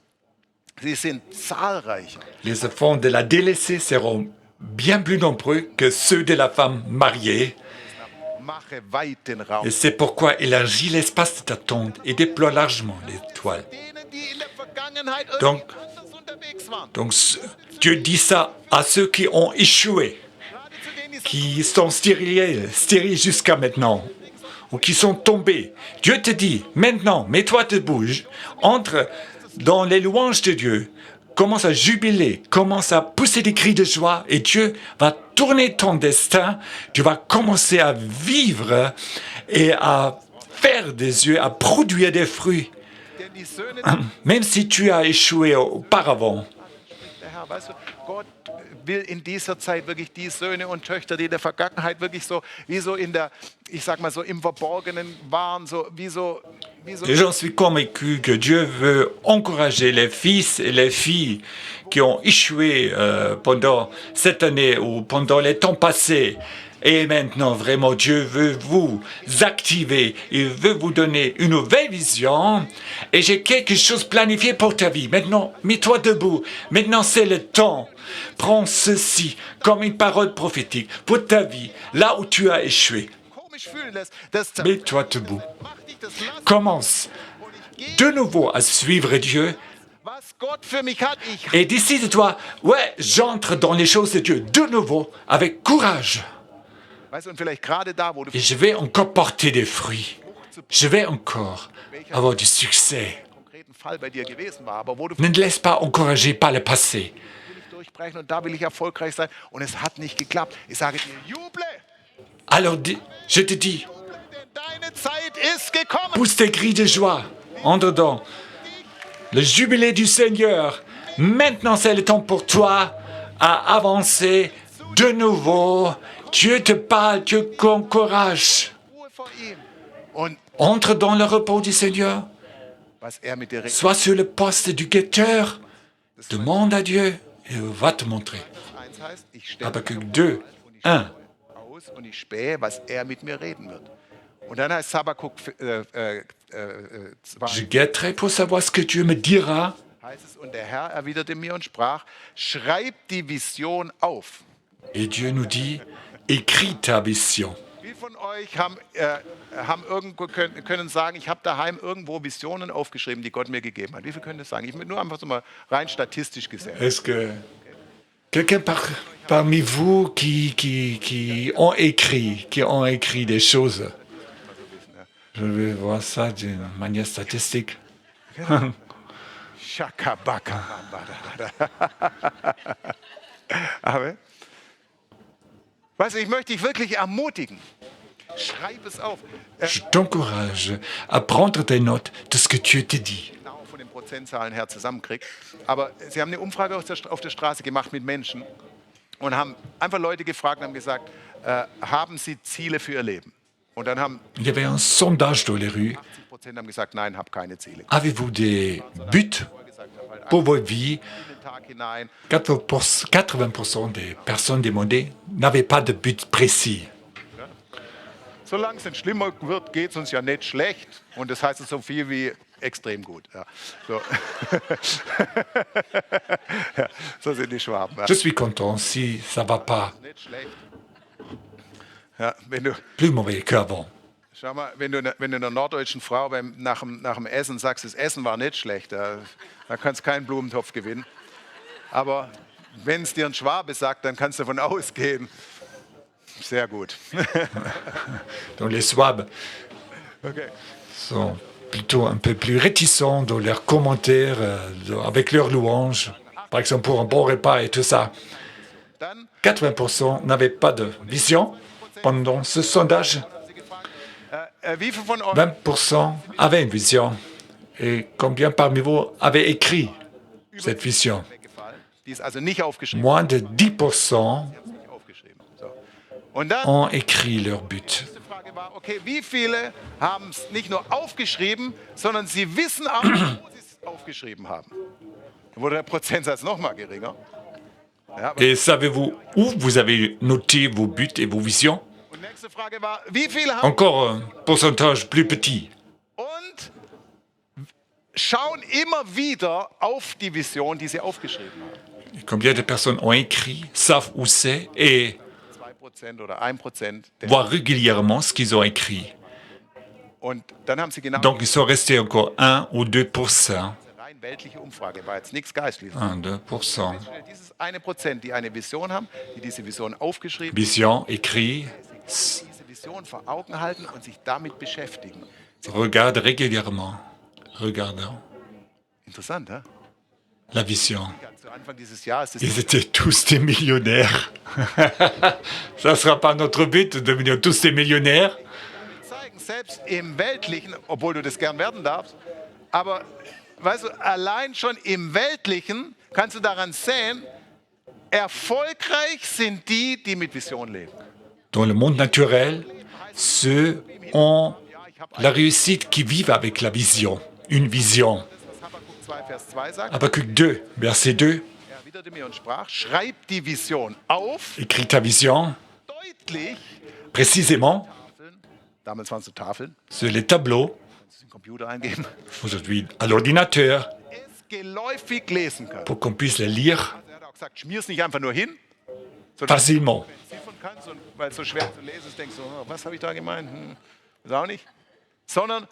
sie sind zahlreicher. les enfants de la délaissée seront bien plus nombreux que ceux de la femme mariée. Mache weit den Raum. Et c'est pourquoi élargis l'espace de ta tente et déploie largement les toiles. Denen, die in der Vergangenheit Donc- irgendwie anders unterwegs waren. Donc Dieu dit ça à ceux qui ont échoué, Gerade zu denen, die qui sont stériles jusqu'à maintenant, ou qui sont tombés. Dieu te dit, maintenant, mets-toi debout, entre dans les louanges de Dieu, commence à jubiler, commence à pousser des cris de joie, et Dieu va tourner ton destin, tu vas commencer à vivre et à faire des yeux, à produire des fruits, denn die Söhne même si tu as échoué auparavant. der Herr, weißt du, Gott will in dieser Zeit wirklich die Söhne und Töchter, die in der Vergangenheit wirklich so, wie so in der, ich sag mal so im Verborgenen waren, so wie so Et j'en suis convaincu que Dieu veut encourager les fils et les filles qui ont échoué pendant cette année ou pendant les temps passés. Et maintenant, vraiment, Dieu veut vous activer. Il veut vous donner une nouvelle vision. Et j'ai quelque chose planifié pour ta vie. Maintenant, mets-toi debout. Maintenant, c'est le temps. Prends ceci comme une parole prophétique pour ta vie, là où tu as échoué. Mets-toi debout. Commence de nouveau à suivre Dieu. Et décide-toi, ouais, j'entre dans les choses de Dieu de nouveau avec courage. Et je vais encore porter des fruits. Je vais encore avoir du succès. Ne te laisse pas encourager par le passé. Alors, je te dis, pousse tes cris de joie en dedans. Le jubilé du Seigneur. Maintenant, c'est le temps pour toi à avancer de nouveau. Dieu te parle, Dieu t'encourage. Entre dans le repos du Seigneur. Sois sur le poste du guetteur. Demande à Dieu et il va te montrer. Habakkuk 2, 1. Je guetterai pour savoir ce que Dieu me dira. Und der Herr erwiderte mir und sprach, schreib die Vision auf. Et Dieu nous dit, écris ta vision. Wie von euch haben irgendwo können sagen, ich habe daheim irgendwo Visionen aufgeschrieben, die Gott mir gegeben hat. Wie viel können das sagen? Ich nur einfach so mal rein statistisch gesehen. Est-ce que quelqu'un parmi vous qui ont écrit des choses? Je vais voir ça d'une manière statistique. Shakabaka. Aber weißt du, ich möchte dich wirklich ermutigen. Schreib es auf. Je t'encourage à prendre des notes de ce que Dieu te dit. Von den Prozentzahlen her zusammenkriegt. Aber sie haben eine Umfrage auf der Straße gemacht mit Menschen und haben einfach Leute gefragt und haben gesagt, haben sie Ziele für ihr Leben? Und dann haben Il y avait un sondage dans les rues. 80% haben gesagt, nein, habe keine Ziele. Avez-vous des buts pour votre vie? 80% des personnes demandées n'avaient pas de but précis. Solange es nicht schlimmer wird, geht es uns ja nicht schlecht. Und das heißt so viel wie extrem gut. Ja. So. Ja, so sind die Schwaben. Ja. Je suis content si ça va pas Nicht schlecht. Ja, wenn du, plus mauvais qu'avant. schau mal, wenn du einer norddeutschen Frau nach dem Essen sagst, das Essen war nicht schlecht, da kannst du keinen Blumentopf gewinnen. Aber wenn es dir ein Schwabe sagt, dann kannst du davon ausgehen, sehr gut. Donc les Swabes Okay. sont plutôt un peu plus réticents dans leurs commentaires, avec leurs louanges, par exemple pour un bon repas et tout ça. Dann 80% n'avaient pas de vision pendant ce sondage. wie viel von euch 20% avaient une vision. Et combien parmi vous avaient écrit cette vision? weggefallen? Die ist also nicht aufgeschrieben. Moins de 10% Nicht aufgeschrieben. So. Und dann ont écrit leur but. die Frage war, okay, wie viele haben es nicht nur aufgeschrieben, sondern sie wissen auch, wo sie es aufgeschrieben haben. Da wurde der Prozentsatz noch mal geringer. Ja, aber Et savez-vous où vous avez noté vos buts et vos visions? und nächste Frage war, wie viele haben Encore un pourcentage plus petit. und schauen immer wieder auf die Vision, die sie aufgeschrieben haben. Et combien de personnes ont écrit, savent où c'est et 2% oder 1%. voient régulièrement ce qu'ils ont écrit. Und dann haben sie genau Donc ils sont restés encore 1 ou 2%. rein weltliche Umfrage, war jetzt nichts Geistliches. 1, 2%. Dieses 1%, die eine Vision haben, die diese Vision aufgeschrieben Vision, écrit, diese Vision vor Augen halten und sich damit beschäftigen. regarde régulièrement. Regardant Interessant, hä? la vision. Zu Anfang dieses Jahres ist Ils étaient tous des millionnaires. Ça ne sera pas notre but de devenir tous des millionnaires. zeigen, selbst im Weltlichen, obwohl du das gern werden darfst, aber weißt du, allein schon im Weltlichen kannst du daran sehen, erfolgreich sind die, die mit Vision leben. Dans le monde naturel, ceux ont la réussite qui vit avec la vision. Une vision. Das, was Habakkuk 2, Vers 2 sagt. Habakkuk 2, verset 2. Er erwiderte mir und sprach, schreib die Vision auf, Écris ta vision deutlich. précisément Tafeln. Damals waren es so Tafeln. sur les tableaux, Kannst du den Computer eingeben. aujourd'hui à l'ordinateur, Es geläufig lesen kann. pour qu'on puisse les lire Also er hat auch gesagt, schmier es nicht einfach nur hin, sondern facilement. wenn du ziffern kannst und weil es so schwer zu lesen ist, denkst du, oh, was habe ich da gemeint? Ist auch nicht. Sondern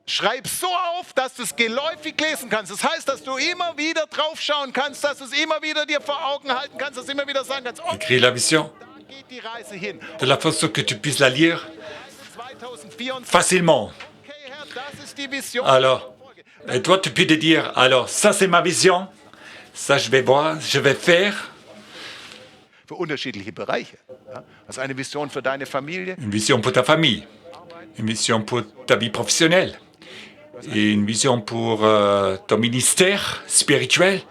schreib so auf, dass du es geläufig lesen kannst. Das heißt, dass du immer wieder drauf schauen kannst, dass du es immer wieder dir vor Augen halten kannst, dass du immer wieder sagen kannst, oh, Écris la vision da geht die Reise hin. de la façon que tu puisses la lire 2024. facilement. Okay, Herr, das ist die Vision. Alors, et toi, tu peux te dire, alors ça c'est ma vision, ça je vais voir, je vais faire. Für unterschiedliche Bereiche. Ja? Also eine Vision für deine Familie, Une vision pour ta famille, une vision pour ta vie professionnelle, et une vision pour ton ministère spirituel,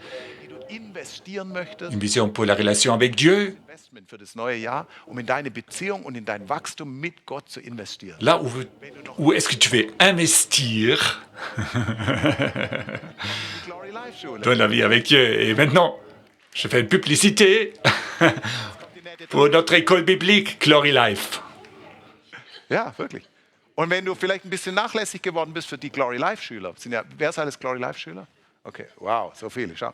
die du investieren möchtest. une vision pour la relation avec Dieu, Investment für das neue Jahr, um in deine Beziehung und in dein Wachstum mit Gott zu investieren. là où est-ce que tu veux investir Die Glory Life Schule. dans la vie avec Dieu. Et maintenant, je fais une publicité pour notre école biblique, Glory Life. Ja, wirklich. Und wenn du vielleicht ein bisschen nachlässig geworden bist für die Glory Life Schüler, wer ist alles Glory Life Schüler? Okay, wow, so viele, schau.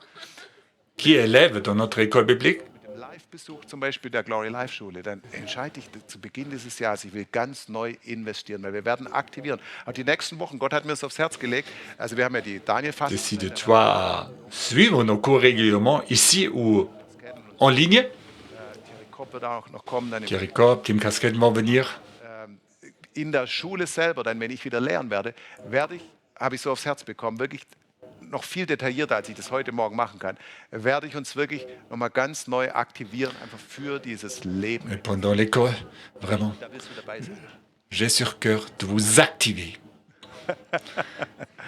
Qui est élève dans notre école biblique? Mit dem Live-Besuch zum Beispiel der Glory Life Schule, dann entscheide ich zu Beginn dieses Jahres, ich will ganz neu investieren, weil wir werden aktivieren. Auch die nächsten Wochen, Gott hat mir es aufs Herz gelegt, also wir haben ja die Daniel-Fasten. Décide-toi à suivre nos cours régulièrement, ici ou en ligne. Thierry Kopp wird auch noch kommen, dann Thierry Kopp, Tim Casquette vont venir. in der Schule selber, dann wenn ich wieder lehren werde, habe ich so aufs Herz bekommen, wirklich noch viel detaillierter, als ich das heute Morgen machen kann, werde ich uns wirklich nochmal ganz neu aktivieren, einfach für dieses Leben. Et pendant l'école, vraiment, Da willst du dabei sein. j'ai sur cœur de vous activer.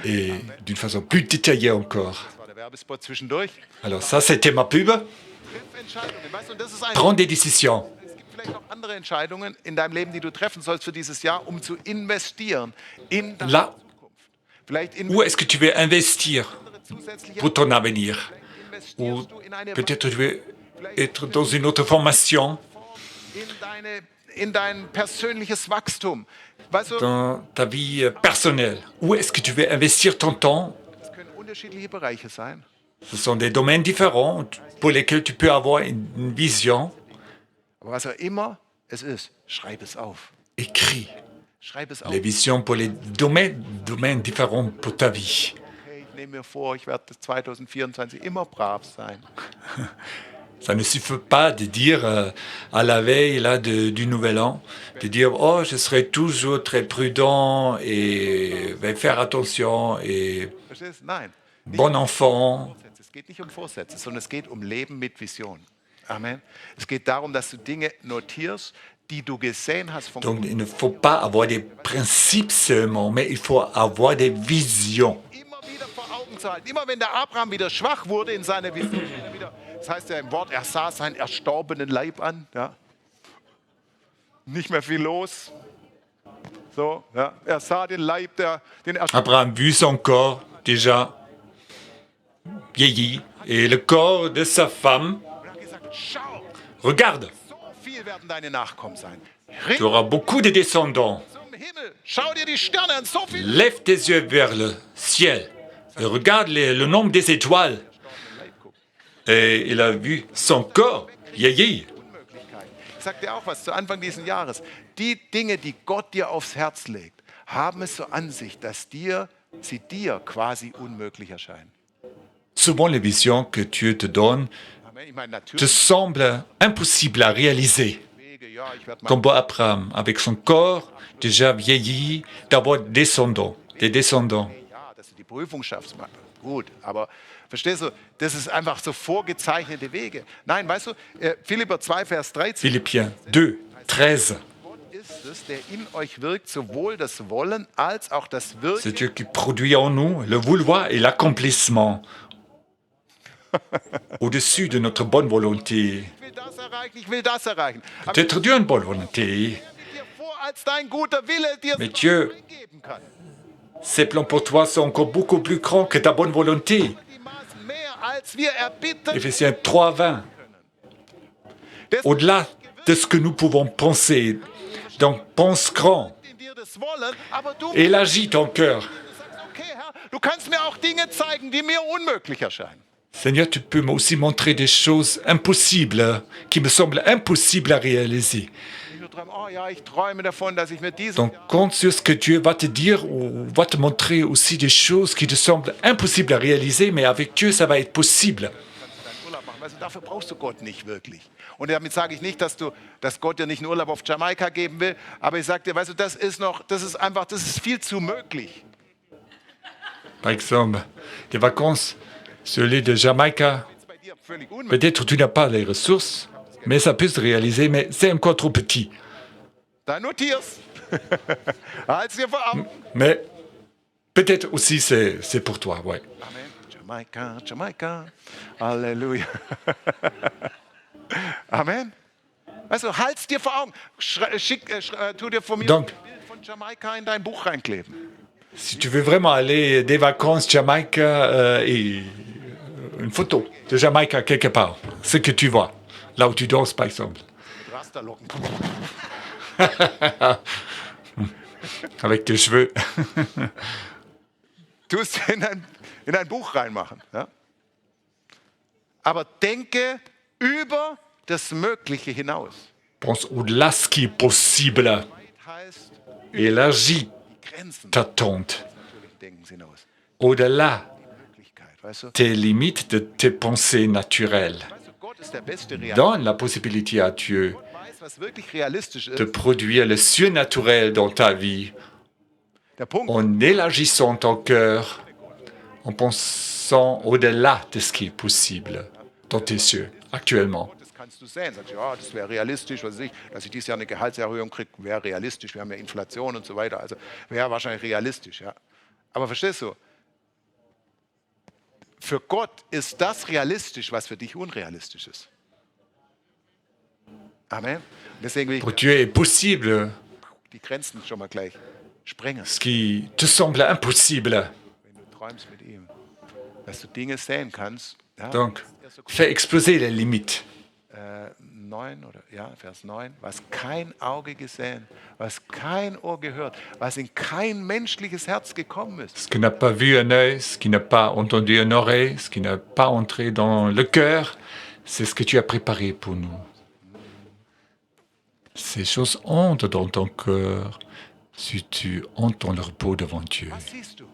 Et d'une façon plus détaillée encore. Das war der Werbespot zwischendurch. Alors ça, c'était ma pub. Triff Entscheidungen, weißt du, und das ist Prends des décisions. Es gibt vielleicht noch andere Entscheidungen in deinem Leben, die du treffen sollst für dieses Jahr, um zu investieren in deine Là, Zukunft. Vielleicht où est-ce que tu veux investir zusätzliche pour ton avenir? Ou investierst du in eine peut-être tu veux être dans une autre formation, in dein persönliches Wachstum. Weißt du, dans ta vie personnelle. Où est-ce que tu veux investir ton temps? das können unterschiedliche Bereiche sein. Ce sont des domaines différents pour lesquels tu peux avoir une vision. Aber was auch immer es ist, schreib es auf. Écris Schreib es auf. les visions pour les domaines différents pour ta vie. Okay, ich nehme mir vor, ich werde 2024 immer brav sein. Ça ne suffit pas de dire à la veille là, du Nouvel An, de dire « Oh, je serai toujours très prudent et vais faire attention et Verstehst du? Nein. Nicht bon enfant. Vorsätze. Es geht nicht um Vorsätze, sondern es geht um Leben mit Vision. Amen. Es geht darum, dass du Dinge notierst, die du gesehen hast von Donc il ne faut pas avoir des principes seulement, mais il faut avoir des visions. immer wieder vor Augen zu halten. Immer wenn der Abraham wieder schwach wurde in seiner Vision, das heißt ja im Wort, er sah seinen erstorbenen Leib an. Ja. Nicht mehr viel los. So, ja. Er sah den Leib, den Abraham vu son corps déjà vieilli et le corps de sa femme. und hat gesagt, schau, Regarde, so viel werden deine Nachkommen sein. tu auras beaucoup de descendants. Zum Himmel, schau dir die Sterne an, so viel Lève tes yeux vers le ciel et regarde le nombre des étoiles. Et il a vu son corps vieillir. Unmöglichkeiten. Ich sag dir auch was zu Anfang dieses Jahres. Die Dinge, die Gott dir aufs Herz legt, haben es so an sich, dass sie dir quasi unmöglich erscheinen. Souvent, les visions que Dieu te donne Amen. Ich meine, te natürlich semblent impossibles à réaliser. Wege, ja, ich werde mal Comme pour Abraham, avec son corps déjà vieilli, d'avoir des descendants. ja, dass du die Prüfung schaffst. Gut, aber verstehst du, das ist einfach so vorgezeichnete Wege. Nein, weißt du, Philipper 2, Vers 13. Philippiens 2, 13. Gott ist es, der in euch wirkt, sowohl das Wollen als auch das C'est Wirken. Dieu qui produit en nous le vouloir et l'accomplissement au-dessus de notre bonne volonté. Ich will das erreichen, ich will das erreichen. Aber Peut-être Dieu a une bonne volonté. dir vor, als dein guter Wille dir Mais Dieu, geben kann. ses plans pour toi sont encore beaucoup plus grands que ta bonne volonté. Die Maßen mehr, als wir erbitten. Éphésiens 3, 20. Au-delà de ce que nous pouvons penser. Donc pense grand. In dir das Wollen, aber du Élargis ton cœur. sagst, okay, Herr, du kannst mir auch Dinge zeigen, die mir unmöglich erscheinen. Seigneur, tu peux aussi montrer des choses impossibles, qui me semblent impossibles à réaliser. Nicht nur träumen, oh ja, ich träume davon, dass ich mir diesen Donc compte sur ce que Dieu va te dire ou va te montrer aussi des choses qui te semblent impossibles à réaliser, mais avec Dieu, ça va être possible. deinen Urlaub machen. Weißt du, dafür brauchst du Gott nicht wirklich. Und damit sage ich nicht, dass Gott dir nicht einen Urlaub auf Jamaika geben will, aber ich sage dir, weißt du, das ist viel zu möglich. Par exemple, des vacances sur l'île de Jamaïca, Das ist bei dir völlig unmöglich. peut-être tu n'as pas les ressources, mais ça peut se réaliser, mais c'est encore trop petit. Dann notier's. Halt's dir vor Augen. Mais peut-être aussi c'est pour toi, ouais. Amen. Jamaika, Jamaika. Halleluja. Amen. Also halt's dir vor Augen. Tu dir von mir Donc, ein Bild von Jamaika in dein Buch reinkleben. si tu veux vraiment aller des vacances Jamaïca et une photo de Jamaïca quelque part, ce que tu vois, là où tu danses par exemple, Mit Rasterlocken. avec tes cheveux. Tu es in ein Buch reinmachen. Ja? Aber denke über das Mögliche hinaus. Pense au-delà ce qui est possible. Weit heißt Élargis die Grenzen ta tente. des natürlichen Denkens hinaus. Au-delà Die Möglichkeit, weißt du? tes limites de tes pensées naturelles. Weißt du, Gott ist der beste Realist. Donne la possibilité à Dieu Gott weiß, was wirklich realistisch de ist. produire le surnaturel dans ta vie Der Punkt, en élargissant ton cœur, en pensant au-delà de ce qui est possible dans tes yeux actuellement. das kannst du sehen. Sagst du, ja, das wäre realistisch, was weiß ich, dass ich dieses Jahr eine Gehaltserhöhung kriege, wäre realistisch. Wir haben ja Inflation und so weiter. Also wäre wahrscheinlich realistisch. Ja. Aber verstehst du? Für Gott ist das realistisch, was für dich unrealistisch ist. Amen. Deswegen will ich Pour Dieu est possible die Grenzen schon mal gleich sprengen, ce qui te semble impossible. wenn du träumst mit ihm. Dass du Dinge sehen kannst. Ja, Donc, fais exploser les limites. 9 oder ja, Vers 9, was kein Auge gesehen, was kein Ohr gehört, was in kein menschliches Herz gekommen ist. Ce qui n'a pas vu un œil, ce qui n'a pas entendu une oreille, ce qui n'a pas entré dans le cœur, c'est ce que tu as préparé pour nous. Ces choses entrent dans ton cœur si tu entends leur peau devant Dieu. Was siehst du?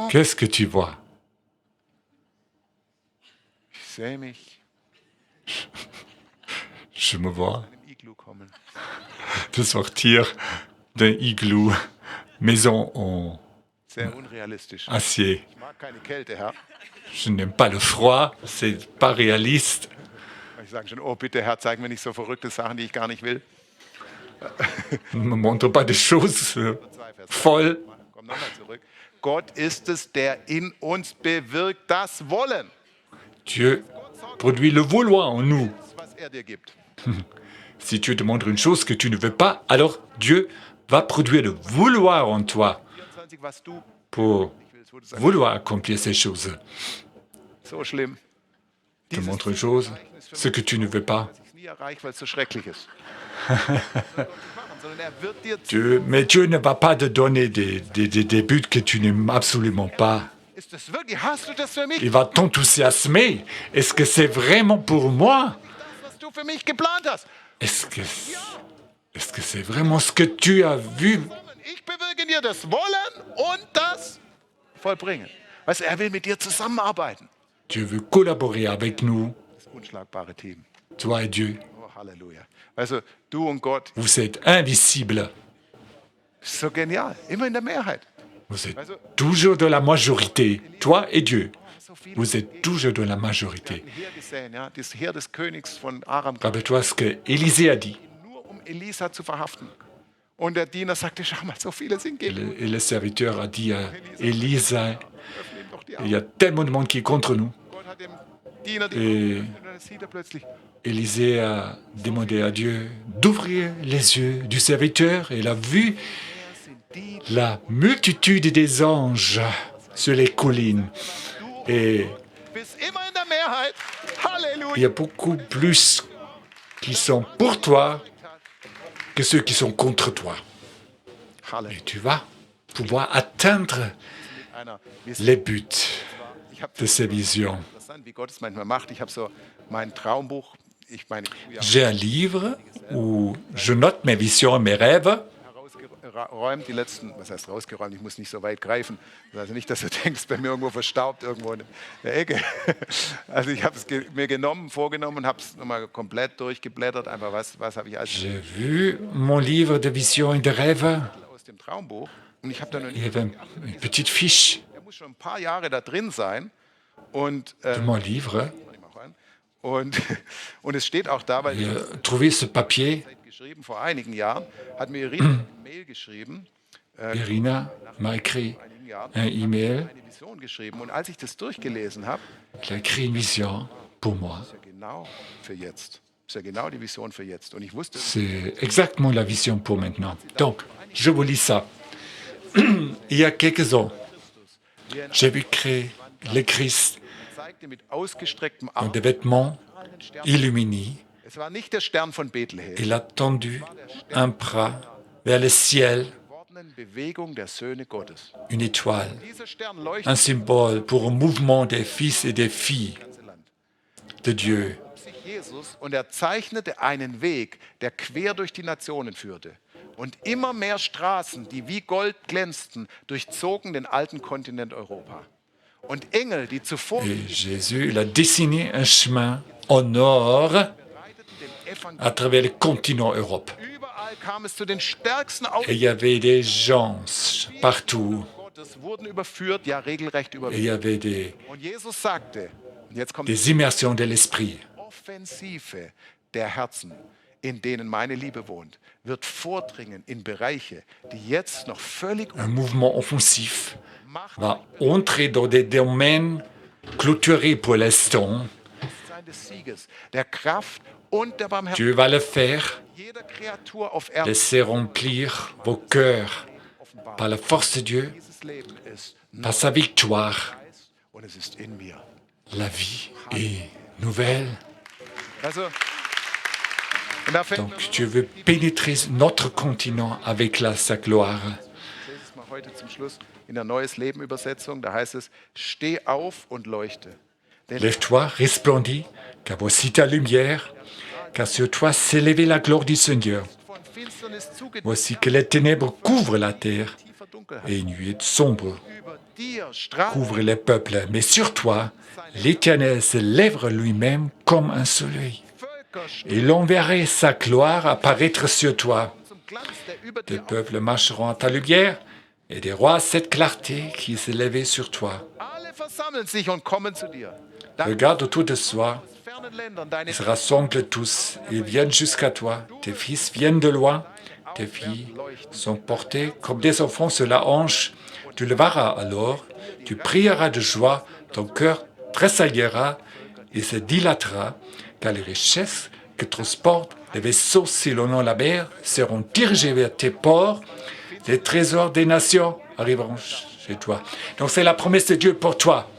Qu'est-ce que tu vois? Ich sehe mich Je me vois in einem Iglu kommen. de sortir d'un igloo, maison en Sehr unrealistisch. acier. Ich mag keine Kälte, Herr. Je n'aime pas le froid, c'est pas réaliste. Ich sage schon, oh bitte, Herr, zeig mir nicht so verrückte Sachen, die ich gar nicht will. Ne me montre pas des choses 2, Vers folles. Komm nochmal zurück. Gott ist es, der in uns bewirkt das Wollen, Dieu produit le vouloir en nous. was er dir gibt. Si Dieu te montre une chose que tu ne veux pas, alors Dieu va produire le vouloir en toi 24, was du pour nicht willst, wo du sagst, vouloir accomplir ces choses. so schlimm. Te montre une chose, ce que tu ne veux pas. dass ich es nie erreiche, weil es so schrecklich ist. Sondern er wird dir Mais Dieu ne va pas te donner des buts que tu n'aimes absolument pas. ist das wirklich, hast du das für mich? Il va t'enthousiasmer. Est-ce que c'est vraiment pour moi? Das, was du für mich geplant hast. Est-ce que c'est vraiment ce que tu as vu? Ich bewirke dir das Wollen und das Vollbringen. Weißt du, er will mit dir zusammenarbeiten. Dieu veut collaborer avec nous, Das unschlagbare Team. toi et Dieu. Oh, Halleluja. Also du und Gott, Vous êtes invisibles. so genial. Immer in der Mehrheit. Vous êtes toujours de la majorité, toi et Dieu. Vous êtes toujours de la majorité. Heer gesehen, ja, das Heer des Königs von Aram, Rappelle-toi ce que Élisée a dit. nur um Elisa zu verhaften. Und der Diener sagte, schau mal, so viele sind gegen uns. Et le serviteur a dit à Élisa, Öffne ihm doch die il Augen. y a tellement de monde qui est contre nous. Gott hat dem Diener die Et Augen geöffnet und dann sieht er plötzlich, Élisée a demandé à Dieu d'ouvrir les yeux du serviteur et il a vu la multitude des anges sur les collines. Et Bist immer in der Mehrheit. Halleluja. il y a beaucoup plus qui sont pour toi que ceux qui sont contre toi. Halleluja. Et tu vas pouvoir atteindre Einer. les buts Ich habe de ces visions. interessant, wie Gott es manchmal macht. Ich habe so mein Traumbuch. Ich meine, J'ai un livre où je note mes visions et mes rêves. herausgeräumt, die letzten, was heißt rausgeräumt, ich muss nicht so weit greifen. Also nicht, dass du denkst, bei mir irgendwo verstaubt, irgendwo in der Ecke. Also ich habe es mir genommen, vorgenommen und habe es nochmal komplett durchgeblättert. Einfach was habe ich als J'ai vu mon livre de visions et de rêves. aus dem Traumbuch. Und ich habe da noch Il y nicht, avait une petite fiche der muss schon ein paar Jahre da drin sein. Und, de mon livre. und, und es steht auch da, weil J'ai trouvé ce papier. geschrieben vor einigen Jahren, hat mir Irina eine Mail geschrieben, Irina m'a écrit einigen Jahren, un email. eine Vision geschrieben. Und als ich das durchgelesen habe, Elle a écrit une vision pour moi. ist ja genau für jetzt. Ist ja genau die Vision für jetzt. Und ich wusste, C'est exactement la vision pour maintenant. Donc, je vous lis ça. Il y a quelques ans, j'ai vu créer le Christ zeigte mit ausgestrecktem dans Arm des vêtements einen Stern. illuminés. Es war nicht der Stern von Bethlehem, Il a tendu un bras vers le ciel, gewordenen Bewegung der Söhne Gottes. une étoile, Dieser Stern leuchtet un symbole pour un mouvement des fils et des filles das ganze Land. de Dieu. Sich Jesus und er zeichnete einen Weg, der quer durch die Nationen führte. Und immer mehr Straßen, die wie Gold glänzten, durchzogen den alten Kontinent Europa. Und Engel, die zuvor Et Jésus, il a dessiné un chemin en or bereiteten dem Evangelium. à travers le continent Europe. Überall kam es zu den stärksten Et il y avait des gens partout. Gottes, wurden überführt, ja regelrecht Et il überführt. y avait des Und Jesus sagte, und jetzt kommt die immersions de l'esprit. Offensive der Herzen, in denen meine Liebe wohnt, wird vordringen in Bereiche, die jetzt noch völlig Un mouvement offensif Macht va entrer dans des domaines clôturés pour l'instant. Bewusstsein des Sieges, der Kraft und der Barmherzigkeit Dieu va le faire. jeder Kreatur auf Erden Laissez remplir vos cœurs offenbart. par la force de Dieu, Dieses Leben ist par sa victoire. Geist und es ist in mir. La vie est nouvelle. Also, und da fängt Donc Dieu veut pénétrer notre continent avec sa gloire. Ich lese es mal heute zum Schluss in der Neues Leben Übersetzung, da heißt es, steh auf und leuchte. Denn Lève-toi, resplendis, car voici ta lumière, car sur toi s'est levée la gloire du Seigneur. von Finsternis zugedeckt Voici que les ténèbres couvrent la terre tiefer Dunkelheit. et une nuée sombre Über dir strahlt couvre les peuples. Mais sur toi, l'Éternel se lèvera lui-même comme un soleil. Völker Et il enverrait sa gloire apparaître sur toi. zum Glanz, der über Des dir peuples marcheront à ta lumière et des rois à cette clarté qui s'est levée sur toi. alle versammeln sich und kommen zu dir. Dann Regarde autour de soi, aus fernen Ländern deine ils se rassemblent tous, ils viennent jusqu'à toi. Tes fils viennent de loin, tes filles sont portées comme des enfants sur la hanche. Tu le verras alors, tu prieras de joie, ton cœur tressaillira et se dilatera, car les richesses que transportent les vaisseaux sillonnant la mer seront dirigées vers tes ports. Les trésors des nations arriveront chez toi. Donc c'est la promesse de Dieu pour toi.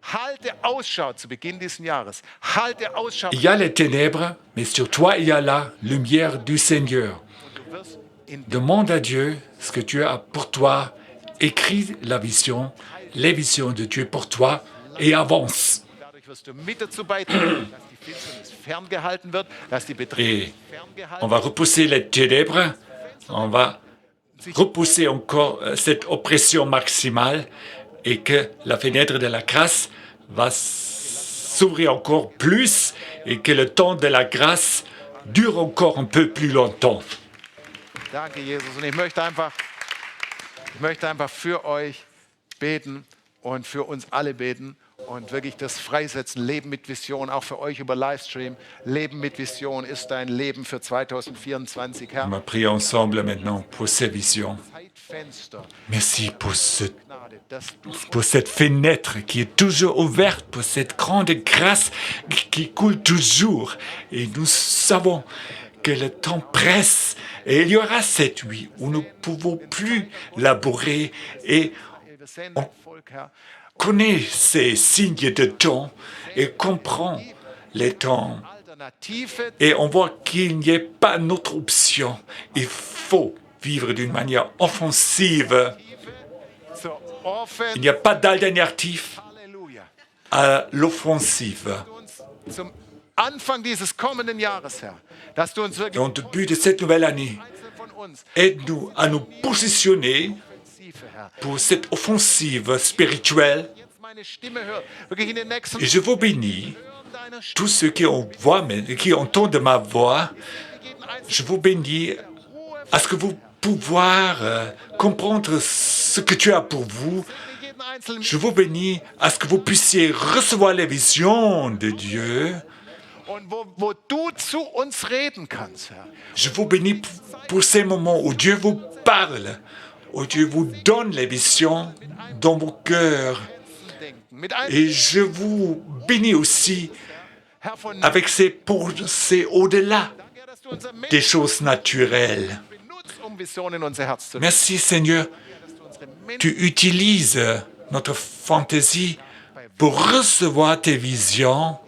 Halte Ausschau zu Beginn dieses Jahres. Halte Ausschau. Il y a les ténèbres, mais sur toi il y a la lumière du Seigneur. Du wirst in Demande à Dieu ce que Dieu a pour toi. Écris la vision, les visions de Dieu pour toi et avance. dadurch wirst du mit dazu beitragen, dass die Finsternis ferngehalten wird, dass die Bedrängnis Et ferngehalten on va repousser les ténèbres, on va repousser encore cette oppression maximale et que la fenêtre de la grâce va s'ouvrir encore plus et que le temps de la grâce dure encore un peu plus longtemps. Danke, Jesus. Und ich möchte einfach für euch beten und für uns alle beten und wirklich das freisetzen. Leben mit Vision, auch für euch über Livestream. Leben mit Vision ist dein Leben für 2024, On Herr. va prier ensemble maintenant pour ces visions. Zeit Merci pour cette fenêtre qui est toujours ouverte, pour cette grande grâce qui coule toujours. Et nous savons que le temps presse et il y aura cette nuit où nous ne pouvons plus labourer et on connaît ces signes de temps et comprend les temps. Et on voit qu'il n'y a pas d'autre option. Il faut vivre d'une manière offensive. Il n'y a pas d'alternative à l'offensive. Au début de cette nouvelle année, aide-nous à nous positionner pour cette offensive spirituelle. Et je vous bénis, tous ceux qui entendent ma voix, je vous bénis à ce que vous pouvoir comprendre ce que tu as pour vous. Je vous bénis à ce que vous puissiez recevoir les visions de Dieu. Je vous bénis pour ces moments où Dieu vous parle, où Dieu vous donne les visions dans vos cœurs. Et je vous bénis aussi avec ces pensées au-delà des choses naturelles. Merci Seigneur, tu utilises notre fantaisie pour recevoir tes visions.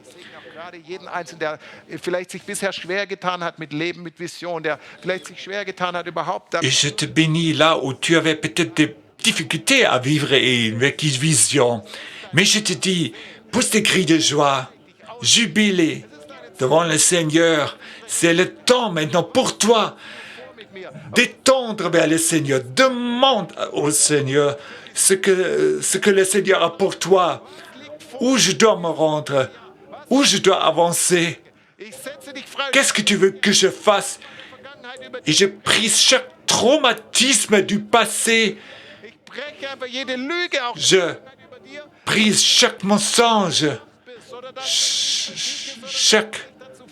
Jeden Einzelnen, der vielleicht sich bisher schwer getan hat mit Leben, mit Vision, der vielleicht sich schwer getan hat überhaupt. Et je te bénis là où tu avais peut-être des difficultés à vivre avec une vision. Mais je te dis, pousse tes cris de joie, jubilez devant le Seigneur. C'est le temps maintenant pour toi d'étendre vers le Seigneur. Demande au Seigneur ce que le Seigneur a pour toi. Où je dois me rendre, où je dois avancer. Qu'est-ce que tu veux que je fasse? Et je brise chaque traumatisme du passé. Je brise chaque mensonge.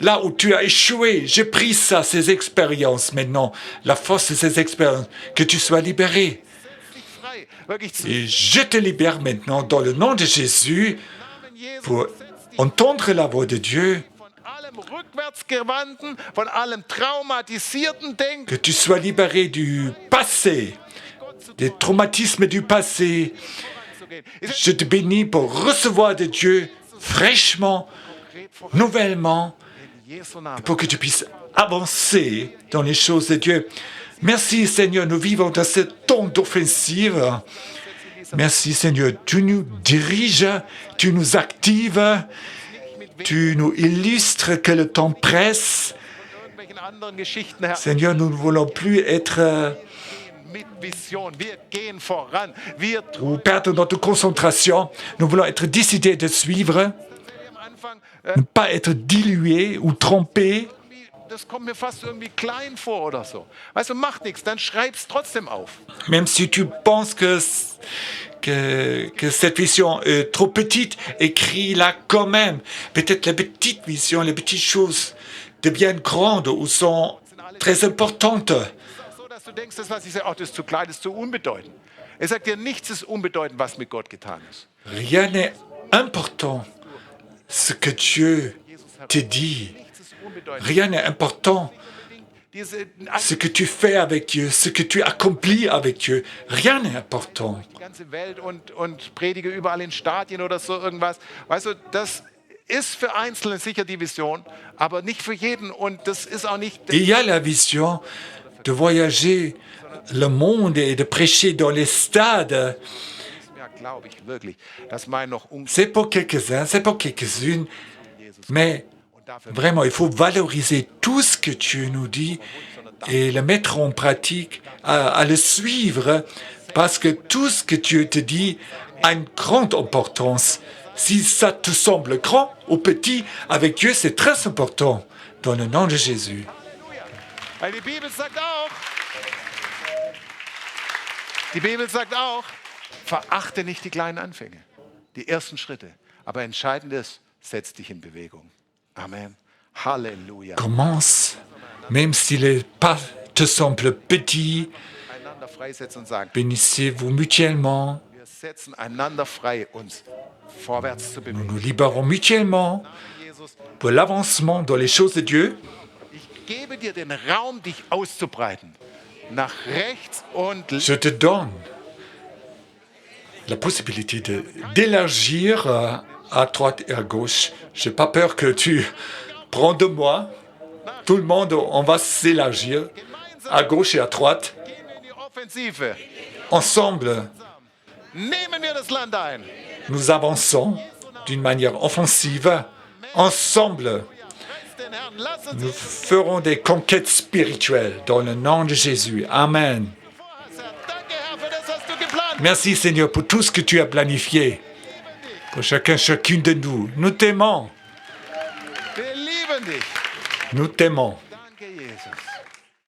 Là où tu as échoué, je prie ça, ces expériences maintenant, la force de ces expériences, que tu sois libéré. Et je te libère maintenant dans le nom de Jésus pour entendre la voix de Dieu. Que tu sois libéré du passé, des traumatismes du passé. Je te bénis pour recevoir de Dieu fraîchement, nouvellement, pour que tu puisses avancer dans les choses de Dieu. Merci Seigneur, nous vivons dans ce temps d'offensive. Merci Seigneur, tu nous diriges, tu nous actives, tu nous illustres que le temps presse. Seigneur, nous ne voulons plus être ou perdre notre concentration. Nous voulons être décidés de suivre, ne pas être dilués ou trompés. Même si tu penses que cette vision est trop petite, écris-la quand même. Peut-être les petites visions, les petites choses deviennent grandes ou sont très importantes. Rien n'est important ce que Dieu te dit. Rien n'est important ce que tu fais avec Dieu, ce que tu accomplis avec Dieu. Rien n'est important. Il y a la vision de voyager le monde et de prêcher dans les stades. C'est pour quelques-uns, c'est pour quelques-unes, mais vraiment, il faut valoriser tout ce que Dieu nous dit et le mettre en pratique, à le suivre, parce que tout ce que Dieu te dit a une grande importance. Si ça te semble grand ou petit, avec Dieu, c'est très important. Dans le nom de Jésus. Die Bibel sagt auch, verachte nicht die kleinen Anfänge, die ersten Schritte. Aber entscheidend ist, setz dich in Bewegung. Amen. Halleluja. Commence, même si les pas te semblent petits, einander freisetzen und sagen, Bénissez-vous mutuellement. wir setzen einander frei, uns vorwärts zu Nous bewegen. nous libérons mutuellement Jesus, pour l'avancement dans les choses de Dieu. ich gebe dir den Raum, dich auszubreiten. Nach rechts und links. Je te donne la possibilité d'élargir à droite et à gauche. Je n'ai pas peur que tu prends de moi. Tout le monde, on va s'élargir à gauche et à droite. Gehen wir in die Offensive. Ensemble, Nehmen wir das Land ein. nous avançons d'une manière offensive. Ensemble, Preist den Herrn. Lass uns nous ferons des conquêtes spirituelles dans le nom de Jésus. Amen. vorhast, Herr. Danke, Herr, für das, was du geplant hast. Merci Seigneur pour tout ce que tu as planifié. Pour chacune de nous. Nous t'aimons. Wir lieben dich. Nous t'aimons. Danke, Jesus.